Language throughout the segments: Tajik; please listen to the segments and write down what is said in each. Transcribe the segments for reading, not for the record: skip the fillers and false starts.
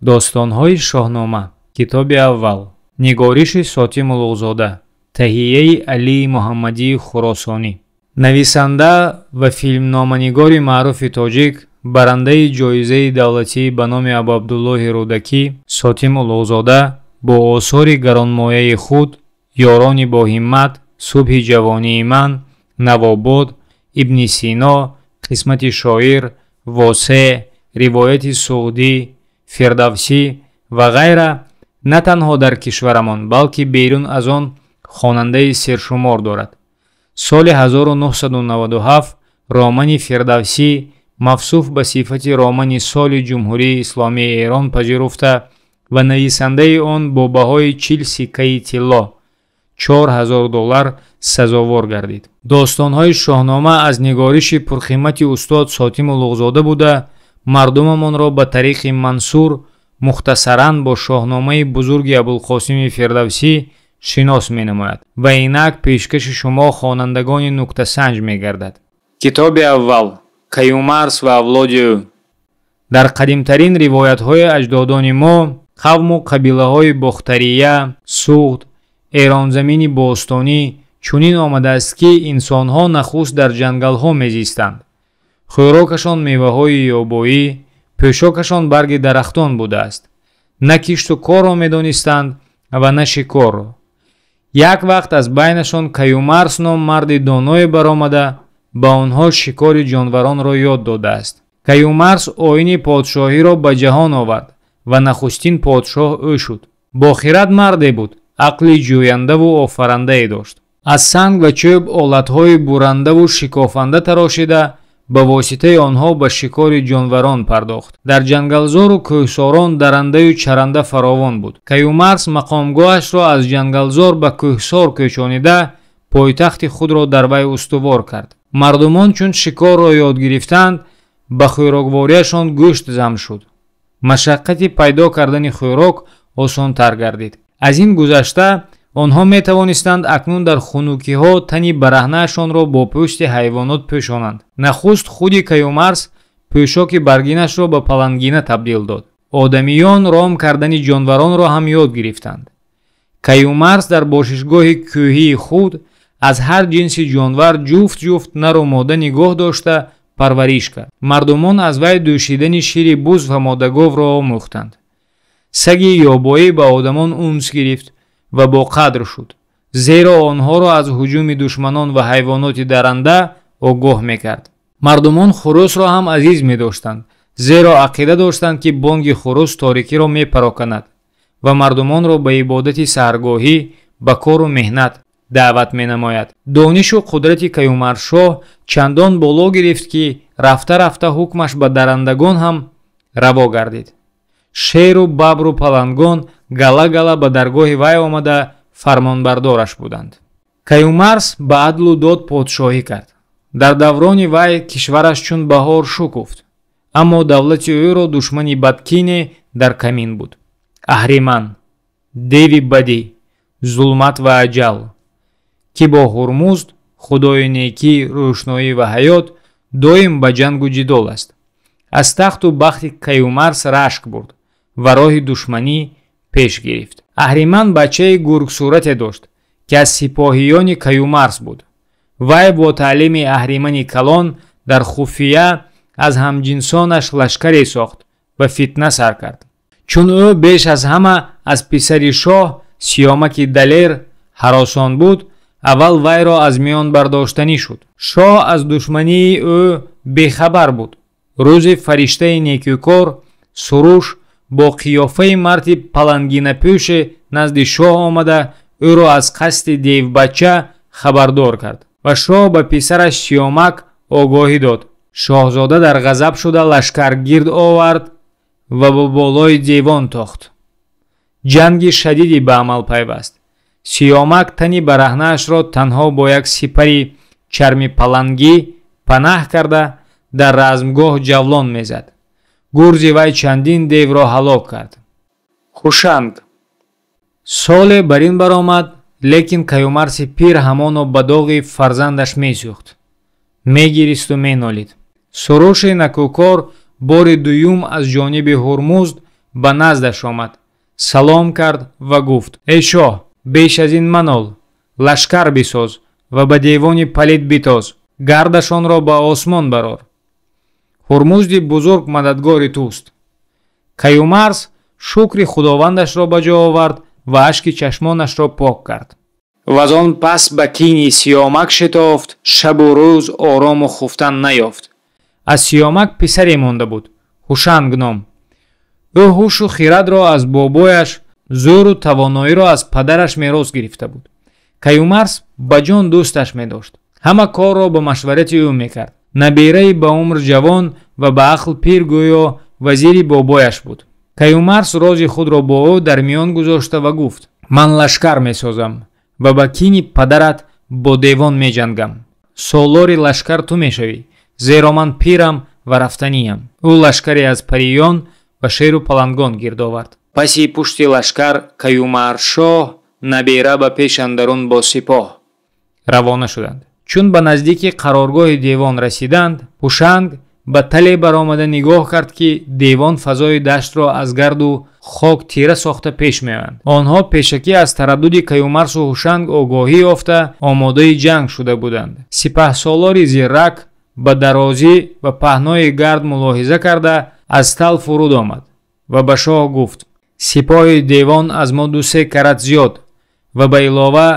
Достонҳои шоҳнома. Китоби аввал. Нигориши Сотим Улуғзода. Таҳияи Алии Муҳаммадии Хуросонӣ. Нависанда ва филмноманигори маъруфи тоҷик, барандаи ҷоизаи давлатӣ ба номи Абу Абдуллоҳи Рӯдакӣ Сотим Улуғзода бо осори гаронмояи худ Ёрони боҳиммат, Субҳи ҷавонии ман, Навобод, Ибни Сино, Қисмати шоир, Восеъ, Ривояти Суғдӣ, Фирдавсӣ ва ғайра на танҳо дар кишварамон, балки берун аз он хонандаи сершумор дорад. соли 1997 романи Фирдавсӣ мавсуф ба сифати романи соли Ҷумҳурии Исломии Эрон пазируфта ва нависандаи он бо баҳои 40 сиккаи тилло $4000 сазовор гардид. Достонҳои шоҳнома аз нигориши пурқимати устод Сотим Улуғзода буда, мардумамонро ба тариқи мансур мухтасаран бо шоҳномаи бузурги Абулқосими Фирдавсӣ шинос менамояд ва инак пешкаши шумо хонандагони нуктасанҷ мегардад. Китоби аввал. Каюмарс ва авлоди ӯ. Дар қадимтарин ривоятҳои аҷдодони мо, қавму қабилаҳои Бохтария, Суғд, Эронзамини бостонӣ чунин омадааст, ки инсонҳо нахуст дар ҷангалҳо мезистанд. хӯрокашон меваҳои ёбоӣ, пӯшокашон барги дарахтон будааст. На кишту корро медонистанд ва на шикорро. Як вақт аз байнашон Каюмарс ном марди доное баромада, ба онҳо шикори ҷонваронро ёд додааст. Каюмарс оини подшоҳиро ба ҷаҳон овард ва нахустин подшоҳ ӯ шуд. Бохират марде буд, ақли ҷӯяндаву офарандае дошт. Аз санг ва чӯб олатҳои бурандаву шикофанда тарошида, ба воситаи онҳо ба шикори ҷонварон пардохт. Дар ҷангалзору кӯҳсорон дарандаю чаранда фаровон буд. Каюмарс мақомгоҳашро аз ҷангалзор ба кӯҳсор кӯчонида, пойтахти худро дар вай устувор кард. Мардумон чун шикорро ёд гирифтанд, ба хӯроквориашон гӯшт зам шуд. Машаққати пайдо кардани хӯрок осонтар гардид. Аз ин гузашта, онҳо метавонистанд акнун дар хунукиҳо тани бараҳнаашонро бо пӯсти ҳайвонот пӯшонанд. Нахуст худи Каюмарс пӯшоки баргинашро ба палангина табдил дод. Одамиён ром кардани ҷонваронро ҳам ёд гирифтанд. Каюмарс дар бошишгоҳи кӯҳии худ аз ҳар ҷинси ҷонвар ҷуфт нару модда нигоҳ дошта парвариш кард. Мардумон аз вай дӯшидани шири буз ва моддаговро омӯхтанд. Саги ёбоӣ ба одамон унс гирифт ва боқадр шуд, зеро онҳоро аз ҳуҷуми душманон ва ҳайвоноти даранда огоҳ мекард. Мардумон хурусро ҳам азиз медоштанд, зеро ақида доштанд, ки бонги хурус торикиро мепароканад ва мардумонро ба ибодати саҳргоҳӣ, ба кору меҳнат даъват менамояд. Донишу қудрати Каюмаршоҳ чандон боло гирифт, ки рафта рафта ҳукмаш ба дарандагон ҳам раво гардид. Шеру бабру палангон гала гала ба даргоҳи вай омада фармонбардораш буданд. Каюмарс ба адлу дод подшоҳӣ кард. Дар даврони вай кишвараш чун баҳор шукуфт, аммо давлати ӯро душмани бадкине дар камин буд. Аҳриман, деви бадӣ, зулмат ва аҷал, ки бо Ҳурмузд, худои некӣ, рӯшноӣ ва ҳаёт, доим ба ҷангу ҷидол аст. Аз тахту бахти Каюмарс рашк бурд ва роҳи душманӣ пеш гирифт. Аҳриман бачаи гургсурате дошт, ки аз сипоҳиёни Каюмарс буд. Вай бо таълими Аҳримани калон дар хуфия аз ҳамҷинсонаш лашкаре сохт ва фитна сар кард. Чун ӯ беш аз ҳама аз писари шоҳ Сиёмаки Далер ҳаросон буд, аввал вайро аз миён бардоштанӣ шуд. Шоҳ аз душмании ӯ бехабар буд. рӯзе фариштаи некӯкор Суруш бо қиёфаи марди палангинапӯше назди шоҳ омада, ӯро аз қасди девбача хабардор кард ва шоҳ ба писараш Сиёмак огоҳӣ дод. Шоҳзода дар ғазаб шуда лашкар гирд овард ва ба болои девон тохт. ҷанги шадиди ба амал пайваст. Сиёмак тани бараҳнаашро танҳо бо як сипари чарми палангӣ панаҳ карда дар размгоҳ ҷавлон мезад. гурзи вай чандин девро ҳалок кард. Хушанг. соле бар ин баромад, лекин Каюмарси пир ҳамоно ба доғи фарзандаш месӯхт. мегиристу менолид. Суруши накӯкор бори дуюм аз ҷониби Ҳурмузд ба наздаш омад, салом кард ва гуфт: эй шоҳ, беш аз ин манол, лашкар бисоз ва ба девони палид битоз, гардашонро ба осмон барор. ҳурмузди бузург мададгори туст. Каюмарс шукри худовандашро ба ҷо овард ва ашки чашмонашро пок кард. Ваз он пас ба кини Сиёмак шитофт, шабу рӯз орому хуфтан наёфт. Аз Сиёмак писаре монда буд, Ҳушанг ном. ӯ ҳушу хирадро аз бобояш, зӯру тавоноиро аз падараш мерос гирифта буд. Каюмарс ба ҷон дӯсташ медошт. ҳама корро ба машварати ӯ мекард. набираи ба умр ҷавон ва ба ақл пир гӯё вазири бобояш буд. Каюмарс рози худро бо ӯ дар миён гузошта ва гуфт: ман лашкар месозам ва ба кини падарат бо девон меҷангам. Солори лашкар ту мешавӣ, зеро ман пирам ва рафтаниям. ӯ лашкаре аз париён ва шеру палангон гирд овард. Паси пушти лашкар Каюмаршоҳ набира ба пеш андарун бо сипоҳ равона шуданд. чун ба наздики қароргоҳи девон расиданд, Ҳушанг ба тале баромада нигоҳ кард ки девон фазои даштро аз гарду хок тира сохта пеш меоянд. онҳо пешакӣ аз тараддуди Каюмарсу Ҳушанг огоҳӣ ёфта омодаи ҷанг шуда буданд. сипаҳсолори зиррак ба дарозӣ ва паҳнои гард мулоҳиза карда аз тал фуруд омад ва ба шоҳ гуфт: сипоҳи девон аз мо 2-3 карат зиёд ва ба илова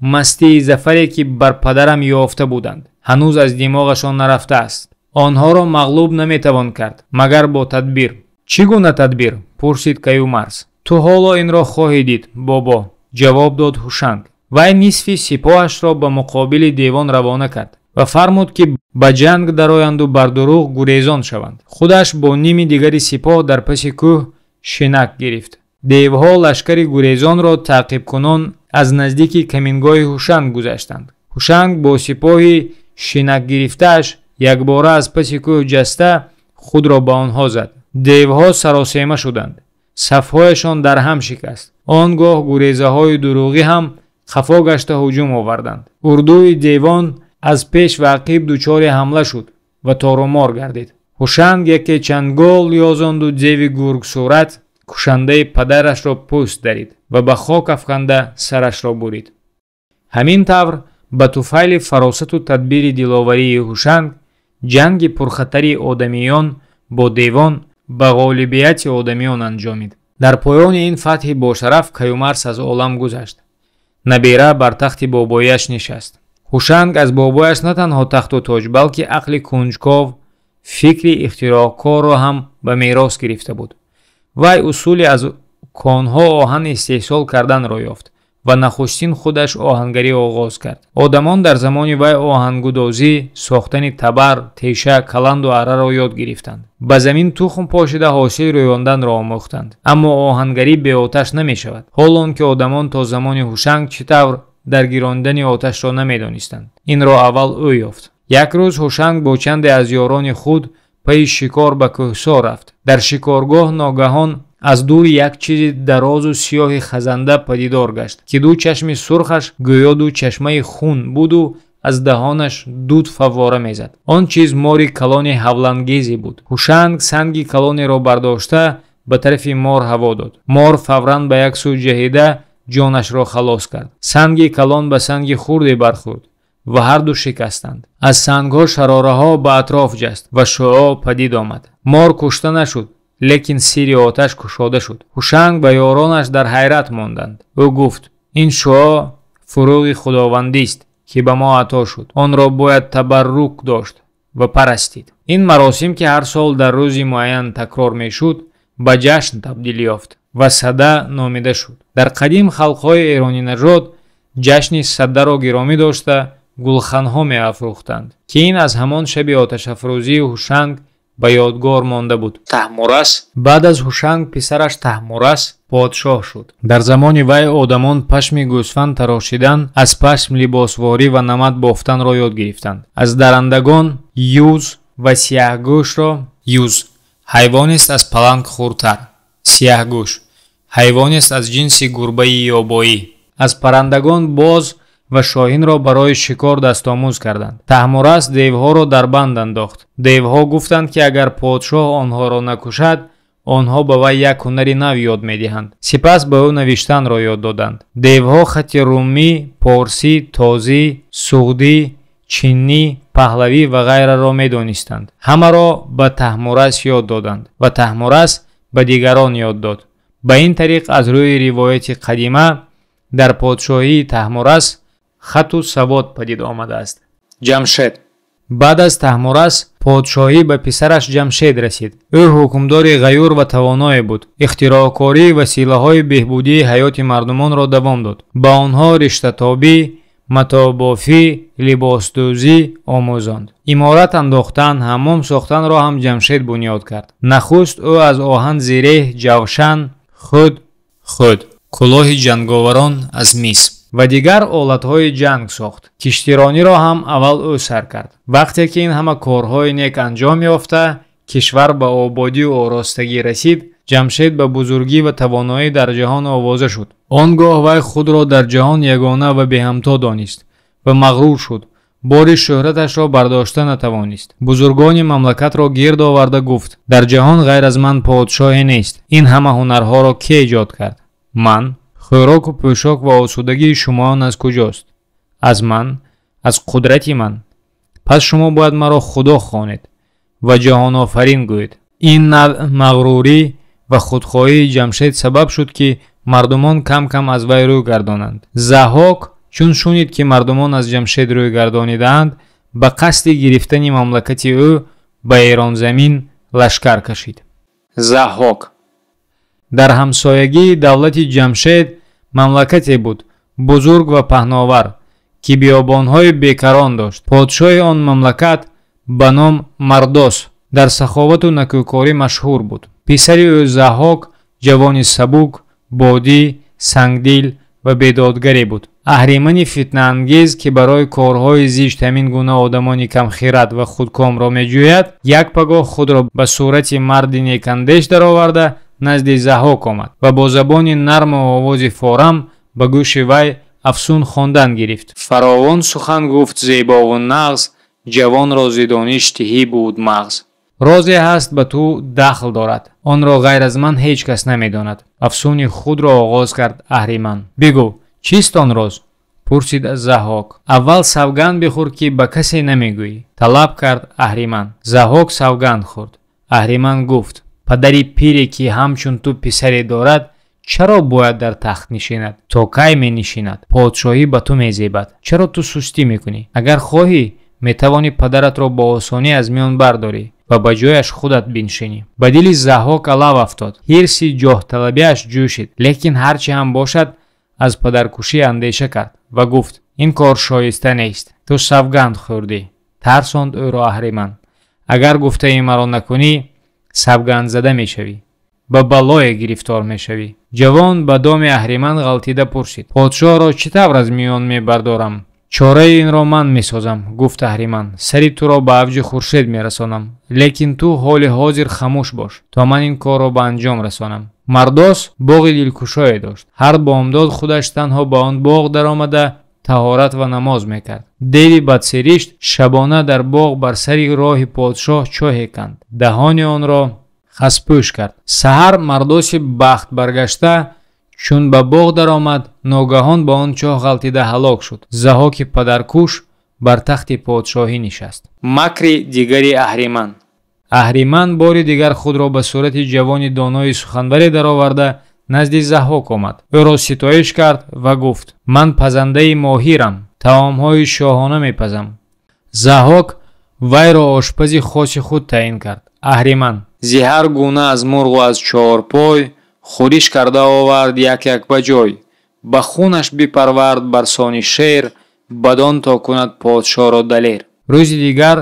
мастии зафаре ки бар падарам ёфта буданд, ҳанӯз аз димоғашон нарафтааст. онҳоро мағлуб наметавон кард магар бо тадбир. чӣ гуна тадбир? пурсид Каюмарс. ту ҳоло инро хоҳӣ дид, бобо, ҷавоб дод Ҳушанг. вай нисфи сипоҳашро ба муқобили девон равона кард ва фармуд ки ба ҷанг дароянду бар дуруғ гурезон шаванд. худаш бо ними дигари сипоҳ дар паси кӯҳ шинак гирифт. девҳо лашкари гурезонро таъқибкунон аз наздики камингоҳи Ҳушанг гузаштанд. Ҳушанг бо сипоҳи шинак гирифтааш якбора аз паси кӯҳ ҷаста худро ба онҳо зад. девҳо саросема шуданд, сафҳояшон дар ҳам шикаст. он гоҳ гурезаҳои дуруғӣ ҳам хафо гашта ҳуҷум оварданд. урдуи девон аз пеш ва ақиб дучори ҳамла шуд ва торумор гардид. Ҳушанг яке чангол ёзонду зеви гургсурат кушандаи падарашро пӯст дарид ва ба хок афканда сарашро бурид. ҳамин тавр ба туфайли фаросату тадбири диловарии Ҳушанг ҷанги пурхатари одамиён бо девон ба ғолибияти одамиён анҷомид. дар поёни ин фатҳи бошараф Каюмарс аз олам гузашт. набира бар тахти бобояш нишаст. Ҳушанг аз бобояш на танҳо тахту тоҷ, балки ақли кунҷков, фикри ихтироъкорро ҳам ба мерос гирифта буд. вай усули аз конҳо оҳан истеҳсол карданро ёфт ва нахустин худаш оҳангарӣ оғоз кард. одамон дар замони вай оҳангудозӣ, сохтани табар, теша, каланду арраро ёд гирифтанд. ба замин тухм пошида ҳосил рӯёнданро омӯхтанд. аммо оҳангарӣ бе оташ намешавад. ҳол он ки одамон то замони Ҳушанг чӣ тавр дар гирондани оташро намедонистанд. инро аввал ӯ ёфт. як рӯз Ҳушанг бо чанде аз ёрони худ паи шикор ба кӯҳсор рафт. дар шикоргоҳ ногаҳон аз дур як чизи дарозу сиёҳи хазанда падидор гашт ки ду чашми сурхаш гӯё ду чашмаи хун буду аз даҳонаш дуд фаввора мезад. он чиз мори калони ҳавлангезе буд. Ҳушанг санги калонеро бардошта ба тарафи мор ҳаво дод. мор фавран ба як сӯ ҷаҳида ҷонашро халос кард. санги калон ба санги хурде бархӯрд ва ҳарду шикастанд. аз сангҳо шарораҳо ба атроф ҷаст ва шуъо падид омад. мор кушта нашуд, лекин сири оташ кушода шуд. Ҳушанг ба ёронаш дар ҳайрат монданд. ӯ гуфт: ин шуъо фуруғи худовандист ки ба мо ато шуд. онро бояд табаррук дошт ва парастид. ин маросим ки ҳар сол дар рӯзи муайян такрор мешуд, ба ҷашн табдил ёфт ва сада номида шуд. дар қадим халқҳои эронинажод ҷашни садаро гиромӣ дошта гулханҳо меафрӯхтанд ки ин аз ҳамон шаби оташафрӯзии Ҳушанг ба ёдгор монда буд. Таҳмурас баъд аз Ҳушанг писараш Таҳмурас подшоҳ шуд. дар замони вай одамон пашми гӯсфанд тарошидан, аз пашм либосворӣ ва намад бофтанро ёд гирифтанд. аз дарандагон юз ва сияҳгӯшро юз ҳайвонест аз паланг хурдтар, сияҳгӯш ҳайвонест аз ҷинси гурбаи ёбоӣ. аз паррандагон боз ва шоҳинро барои шикор дастомӯз карданд. Таҳмурас девҳоро дар банд андохт. девҳо гуфтанд ки агар подшоҳ онҳоро накушад, онҳо ба вай як ҳунари нав ёд медиҳанд. Сипас ба ӯ навиштанро ёд доданд. Девҳо хати румӣ, порсӣ, тозӣ, суғдӣ, чинӣ, паҳлавӣ ва ғайраро медонистанд. Ҳамаро ба Таҳмурас ёд доданд ва Таҳмурас ба дигарон ёд дод. ба ин тариқ аз рӯи ривояти қадима дар подшоҳии Таҳмурас хату савод падид омадааст. Ҷамшед. баъд аз Таҳмурас подшоҳӣ ба писараш Ҷамшед расид. ӯ ҳукмдори ғаюр ва тавоное буд. ихтироъкорӣ василаҳои беҳбудии ҳаёти мардумонро давом дод. ба онҳо риштатобӣ, матоъбофӣ, либосдӯзӣ омӯзонд. иморат андохтан, ҳаммом сохтанро ҳам Ҷамшед бунёд кард. нахуст ӯ аз оҳан зиреҳ, ҷавшан, худ, кӯлоҳи ҷанговарон аз мис ва дигар олатҳои ҷанг сохт. киштирониро ҳам аввал ӯ сар кард. вақте ки ин ҳама корҳои нек анҷом ёфта, кишвар ба ободию оростагӣ расид, Ҷамшед ба бузургӣ ва тавоноӣ дар ҷаҳон овоза шуд. Он гоҳ вай худро дар ҷаҳон ягона ва беҳамто донист ва мағрур шуд. бори шӯҳраташро бардошта натавонист. бузургони мамлакатро гирд оварда гуфт: дар ҷаҳон ғайр аз ман подшоҳе нест. ин ҳама ҳунарҳоро ке эҷод кард? ман. хӯроку пӯшок ва осудагии шумоён аз куҷост? аз ман, аз қудрати ман. пас шумо бояд маро худо хонед ва ҷаҳонофарин гӯед. ин навъ мағрурӣ ва худхоҳии Ҷамшед сабаб шуд ки мардумон кам кам аз вай рӯй гардонанд. Заҳок чун шунид ки мардумон аз Ҷамшед рӯй гардонидаанд, ба қасди гирифтани мамлакати ӯ ба Эронзамин лашкар кашид. Заҳок дар ҳамсоягии давлати Ҷамшед мамлакате буд, бузург ва паҳновар, ки биёбонҳои бекарон дошт. подшоҳи он мамлакат ба ном Мардос дар саховату накӯкорӣ машҳур буд. писари ӯ Заҳок ҷавони сабук, бодӣ, сангдил ва бедодгаре буд. аҳримани фитнаангез, ки барои корҳои зишт ҳамин гуна одамони камхират ва худкомро меҷӯяд, як пагоҳ худро ба сурати марди некандеш дароварда назди Заҳок омад ва бо забони нарму овози форам ба гӯши вай афсун хондан гирифт. фаровон сухан гуфт зебову нағз, ҷавонро зи дониш тиҳӣ буд мағз. розе ҳаст ба ту дахл дорад, онро ғайр аз ман ҳеҷ кас намедонад. афсуни худро оғоз кард аҳриман. бигӯ, чист он роз? пурсид аз Заҳок. аввал савганд бихӯр ки ба касе намегӯӣ, талаб кард аҳриман. Заҳок савганд хӯрд. аҳриман гуфт: падари пире ки ҳамчун ту писаре дорад, чаро бояд дар тахт нишинад? то кай менишинад? подшоҳӣ ба ту мезебад. чаро ту сустӣ мекунӣ? агар хоҳӣ, метавонӣ падаратро бо осонӣ аз миён бардорӣ ва ба ҷояш худат биншинӣ. ба дили Заҳок алав афтод. ҳирси ҷоҳталабиаш ҷӯшид, лекин ҳарчи ҳам бошад, аз падаркушӣ андеша кард ва гуфт: ин кор шоиста нест. ту савганд хӯрдӣ. тарсонд ӯро аҳриман. агар гуфтаи маро накунӣ, савгандзада мешавӣ, ба балое гирифтор мешавӣ. ҷавон ба доми аҳриман ғалтида пурсид: подшоҳро чӣ тавр аз миён мебардорам? чораи инро ман месозам, гуфт аҳриман. сари туро ба авҷи хуршед мерасонам, лекин ту ҳоли ҳозир хамӯш бош, то ман ин корро ба анҷом расонам. Мардос боғи дилкушое дошт. ҳар бомдод худаш танҳо ба он боғ даромада таҳорат ва намоз мекард. деви бадсиришт шабона дар боғ бар сари роҳи подшоҳ чоҳе канд, даҳони онро хаспӯш кард. саҳар Мардоси бахт баргашта чун ба боғ даромад, ногаҳон ба он чоҳ ғалтида ҳалок шуд. Заҳоки падаркуш бар тахти подшоҳӣ нишаст. макри дигари аҳриман. аҳриман бори дигар худро ба сурати ҷавони донои суханваре дароварда назди Заҳок омад. ӯро ситоиш кард ва гуфт: ман пазандаи моҳирам, таомҳои шоҳона мепазам. Заҳок вайро ошпази хоси худ таъин кард. аҳриман: зи ҳар гуна аз мурғу аз чорпой хӯриш карда овард як ба ҷой. ба хунаш бипарвард барсони шер, бадон то кунад подшоҳро далер. рӯзи дигар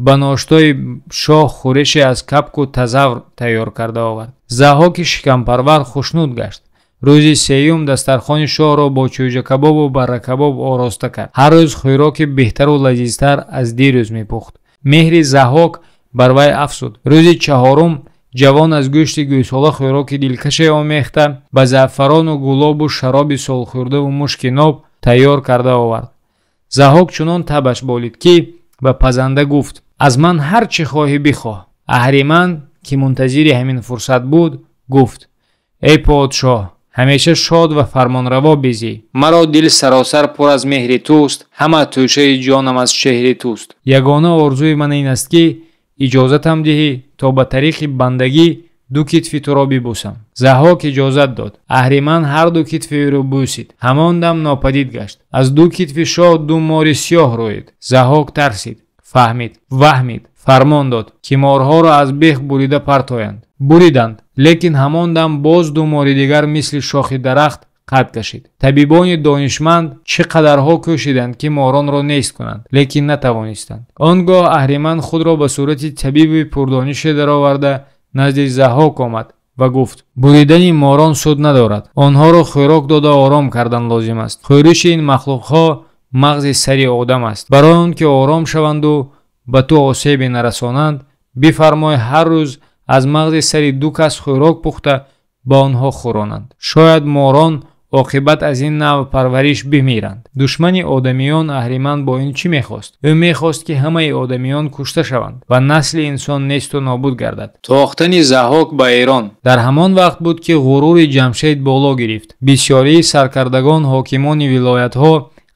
ба ноштои шоҳ хӯрише аз капку тазавр тайёр карда овард. Заҳоки шикампарвар хушнуд гашт. рӯзи сеюм дастархони шоҳро бо чӯҷакабобу барракабоб ороста кард. ҳар рӯз хӯроки беҳтару лазизтар аз дирӯз мепухт. меҳри Заҳок бар вай афзуд. рӯзи чаҳорум ҷавон аз гӯшти гӯсола хӯроки дилкаше омехта, ба заъфарону гулобу шароби солхӯрдаву мушки ноб тайёр карда овард. Заҳок чунон табаш болид ки ба пазанда гуфт: аз ман ҳар чӣ хоҳӣ бихоҳ. аҳриман ки мунтазири ҳамин фурсат буд, гуфт: эй подшоҳ, ҳамеша шод ва фармонраво безӣ. Маро дил саросар пур аз меҳри туст, ҳама тӯшаи ҷонам аз шеҳри туст. Ягона орзуи ман ин аст ки иҷозатам диҳӣ то ба тариқи бандагӣ ду китфи туро бибусам. Заҳок иҷозат дод. Аҳриман ҳарду китфи ӯро бусид. Ҳамон дам нопадид гашт. Аз ду китфи шоҳ ду мори сиёҳ рӯид. Заҳок тарсид, фаҳмид, ваҳмид, фармон дод ки морҳоро аз бех бурида партоянд. Буриданд, лекин ҳамон дам боз ду мори дигар мисли шохи дарахт қад кашид. Табибони донишманд чӣ қадарҳо кӯшиданд ки моронро нест кунанд, лекин натавонистанд. Он гоҳ Аҳриман худро ба сурати табиби пурдонише дароварда назди Заҳок омад ва гуфт: буридани морон суд надорад. Онҳоро хӯрок дода ором кардан лозим аст. Хӯриши ин махлуқҳо мағзи сари одам аст. Барои он ки ором шаванду ба ту осебе нарасонанд, бифармой ҳар рӯз аз мағзи сари ду кас хӯрок пухта ба онҳо хӯронанд. Шояд морон оқибат аз ин навъ парвариш бимиранд. Душмани одамиён Аҳриман бо ин чӣ мехост? Ӯ мехост ки ҳамаи одамиён кушта шаванд ва насли инсон несту нобуд гардад. Тохтани Заҳок ба Эрон. Дар ҳамон вақт буд ки ғурури Ҷамшед боло гирифт. Бисёрии саркардагон, ҳокимони вилоятҳо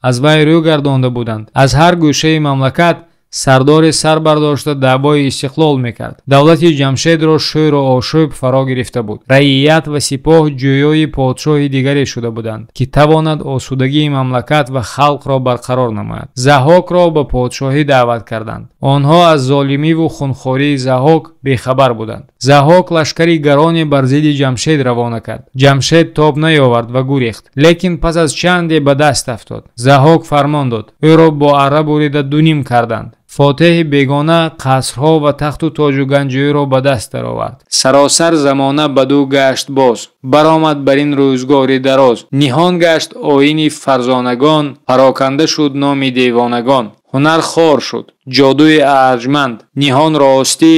аз вай рӯ гардонда буданд. Аз ҳар гӯшаи мамлакат сардори сар бардошта даъвои истиқлол мекард. Давлати Ҷамшедро шӯру ошӯб фаро гирифта буд. Раият ва сипоҳ ҷӯёи подшоҳи дигаре шуда буданд, ки тавонад осудагии мамлакат ва халқро барқарор намояд. Заҳокро ба подшоҳӣ даъват карданд. Онҳо аз золимиву хунхории Заҳок бехабар буданд. Заҳок лашкари гароне бар зидди Ҷамшед равона кард. Ҷамшед тоб наёвард ва гурехт, лекин пас аз чанде ба даст афтод. Заҳок фармон дод, ӯро бо арра бурида дуним карданд. Фотеҳи бегона қасрҳо ва тахту тоҷу ганҷи ӯро ба даст даровард. Саросар замона ба ду гашт боз. Баромад бар ин рӯзгори дароз. Ниҳон гашт оини фарзонагон, пароканда шуд номи девонагон. Ҳунар хор шуд, ҷодуи арҷманд, ниҳон ростӣ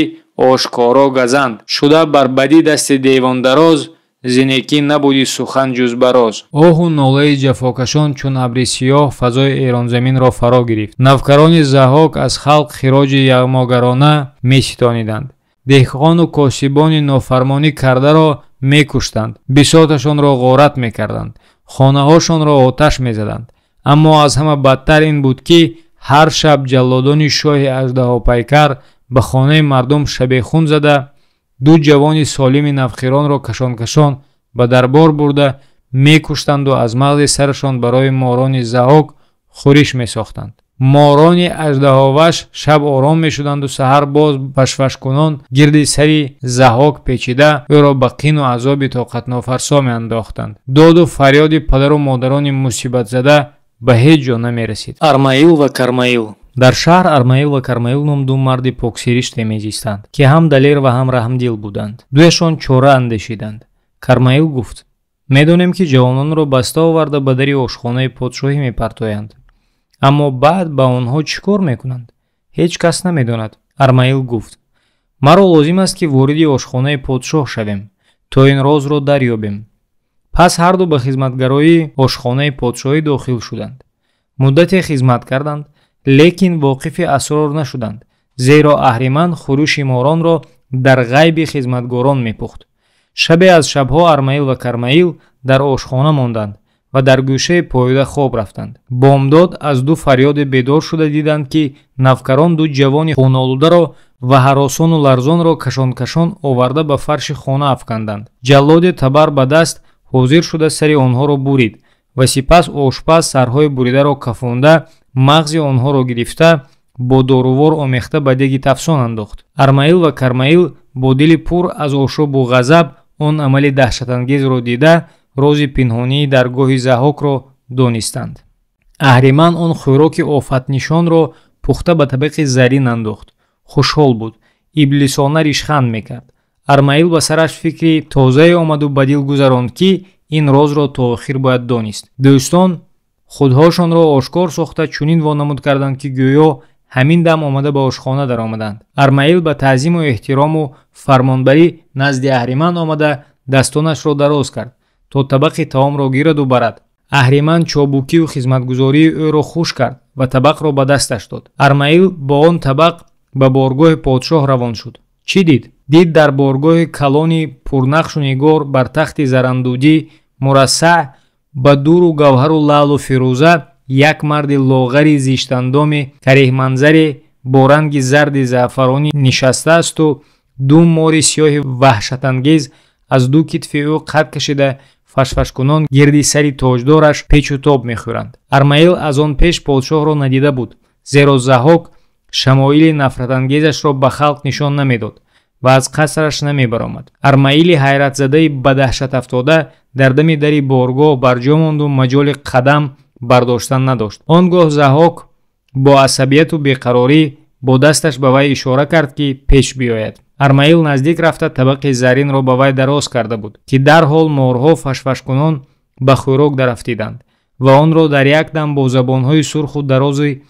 ошкоро газанд. Шуда бар бадӣ дасти девондароз, зинекӣ набуди сухан ҷуз бароз. Оҳу нолаи ҷафокашон чун абри сиёҳ фазои эронзаминро фаро гирифт. Навкарони Заҳок аз халқ хироҷи яғмогарона меситониданд. деҳқону косибони нофармонӣ кардаро мекуштанд. Бисоташонро ғорат мекарданд. хонаҳошонро оташ мезаданд. Аммо аз ҳама бадтар ин буд ки ҳар шаб ҷаллодони шоҳи аждаҳопайкар ба хонаи мардум шабехун зада, ду ҷавони солими навхиронро кашон-кашон ба дарбор бурда мекуштанду аз мағзи сарашон барои морони Заҳок хӯриш месохтанд. Морони аждаҳоваш шаб ором мешуданду саҳар боз вашвашкунон гирди сари Заҳок печида ӯро ба қину азоби тоқатнофарсо меандохтанд. доду фарёди падару модарони мусибатзада ба ҳеҷ ҷо намерасид. Армаил ва Кармаил. Дар шаҳр Армаил ва Кармаил ном ду марди поксириште мезистанд, ки ҳам далер ва ҳам раҳмдил буданд. Дуяшон чора андешиданд. Кармаил гуфт: медонем ки ҷавононро баста оварда ба дари ошхонаи подшоҳӣ мепартоянд. Аммо баъд ба онҳо чӣ кор мекунанд? Ҳеҷ кас намедонад. Армаил гуфт: маро лозим аст ки вориди ошхонаи подшоҳ шавем, то ин розро дарёбем. Пас ҳарду ба хизматгароии ошхонаи подшоҳӣ дохил шуданд. муддате хизмат карданд, лекин воқифи асрор нашуданд, зеро Аҳриман хӯриши моронро дар ғайби хизматгорон мепухт. шабе аз шабҳо Армаил ва Кармаил дар ошхона монданд ва дар гӯшаи поюда хоб рафтанд. Бомдод аз ду фарёди бедор шуда диданд ки навкарон ду ҷавони хунолударо ва ҳаросону ларзонро кашон-кашон оварда ба фарши хона афканданд. ҷаллоди табар ба даст ҳозир шуда сари онҳоро бурид ва сипас ошпаз сарҳои буридаро кафонда мағзи онҳоро гирифта бо дорувор омехта ба деги тафсон андохт. Армаил ва Кармаил бо дили пур аз ошобу ғазаб он амали даҳшатангезро дида рози пинҳонии даргоҳи Заҳокро донистанд. Аҳриман он хӯроки офатнишонро пухта ба табақи зарин андохт. хушҳол буд, иблисона ришханд мекард. Армаил ба сараш фикри тозае омаду ба дил гузаронд ки ин розро то охир бояд донист. дӯстон худҳошонро ошкор сохта чунин вонамуд карданд ки гӯё ҳамин дам омада ба ошхона даромаданд. Армаил ба таъзиму эҳтирому фармонбарӣ назди Аҳриман омада дастонашро дароз кард, то табақи таомро гираду барад. Аҳриман чобукию хизматгузории ӯро хуш кард ва табақро ба дасташ дод. Армаил бо он табақ ба боргоҳи подшоҳ равон шуд. чӣ дид? Дид дар боргоҳи калони пурнақшу нигор бар тахти зарандудӣ мурассаъ ба дуру гавҳару лаълу фирӯза як марди лоғари зиштандоми кареҳманзаре бо ранги зарди заъфаронӣ нишастаасту ду мори сиёҳи ваҳшатангез аз ду китфи ӯ қад кашида фашфашкунон гирди сари тоҷдораш печу тоб мехӯранд. Армаил аз он пеш подшоҳро надида буд, зеро Заҳок шамоили нафратангезашро ба халқ нишон намедод ва аз қасраш намебаромад. Армаили ҳайратзадаи ба даҳшат афтода дар дами дари боргоҳ барҷо монду маҷоли қадам бардоштан надошт. Он гоҳ Заҳок бо асабияту беқарорӣ бо дасташ ба вай ишора кард ки пеш биёяд. Армаил наздик рафта табақи заринро ба вай дароз карда буд, ки дарҳол морҳо фашфашкунон ба хӯрок дарафтиданд ва онро дар як дам бо забонҳои сурху дарози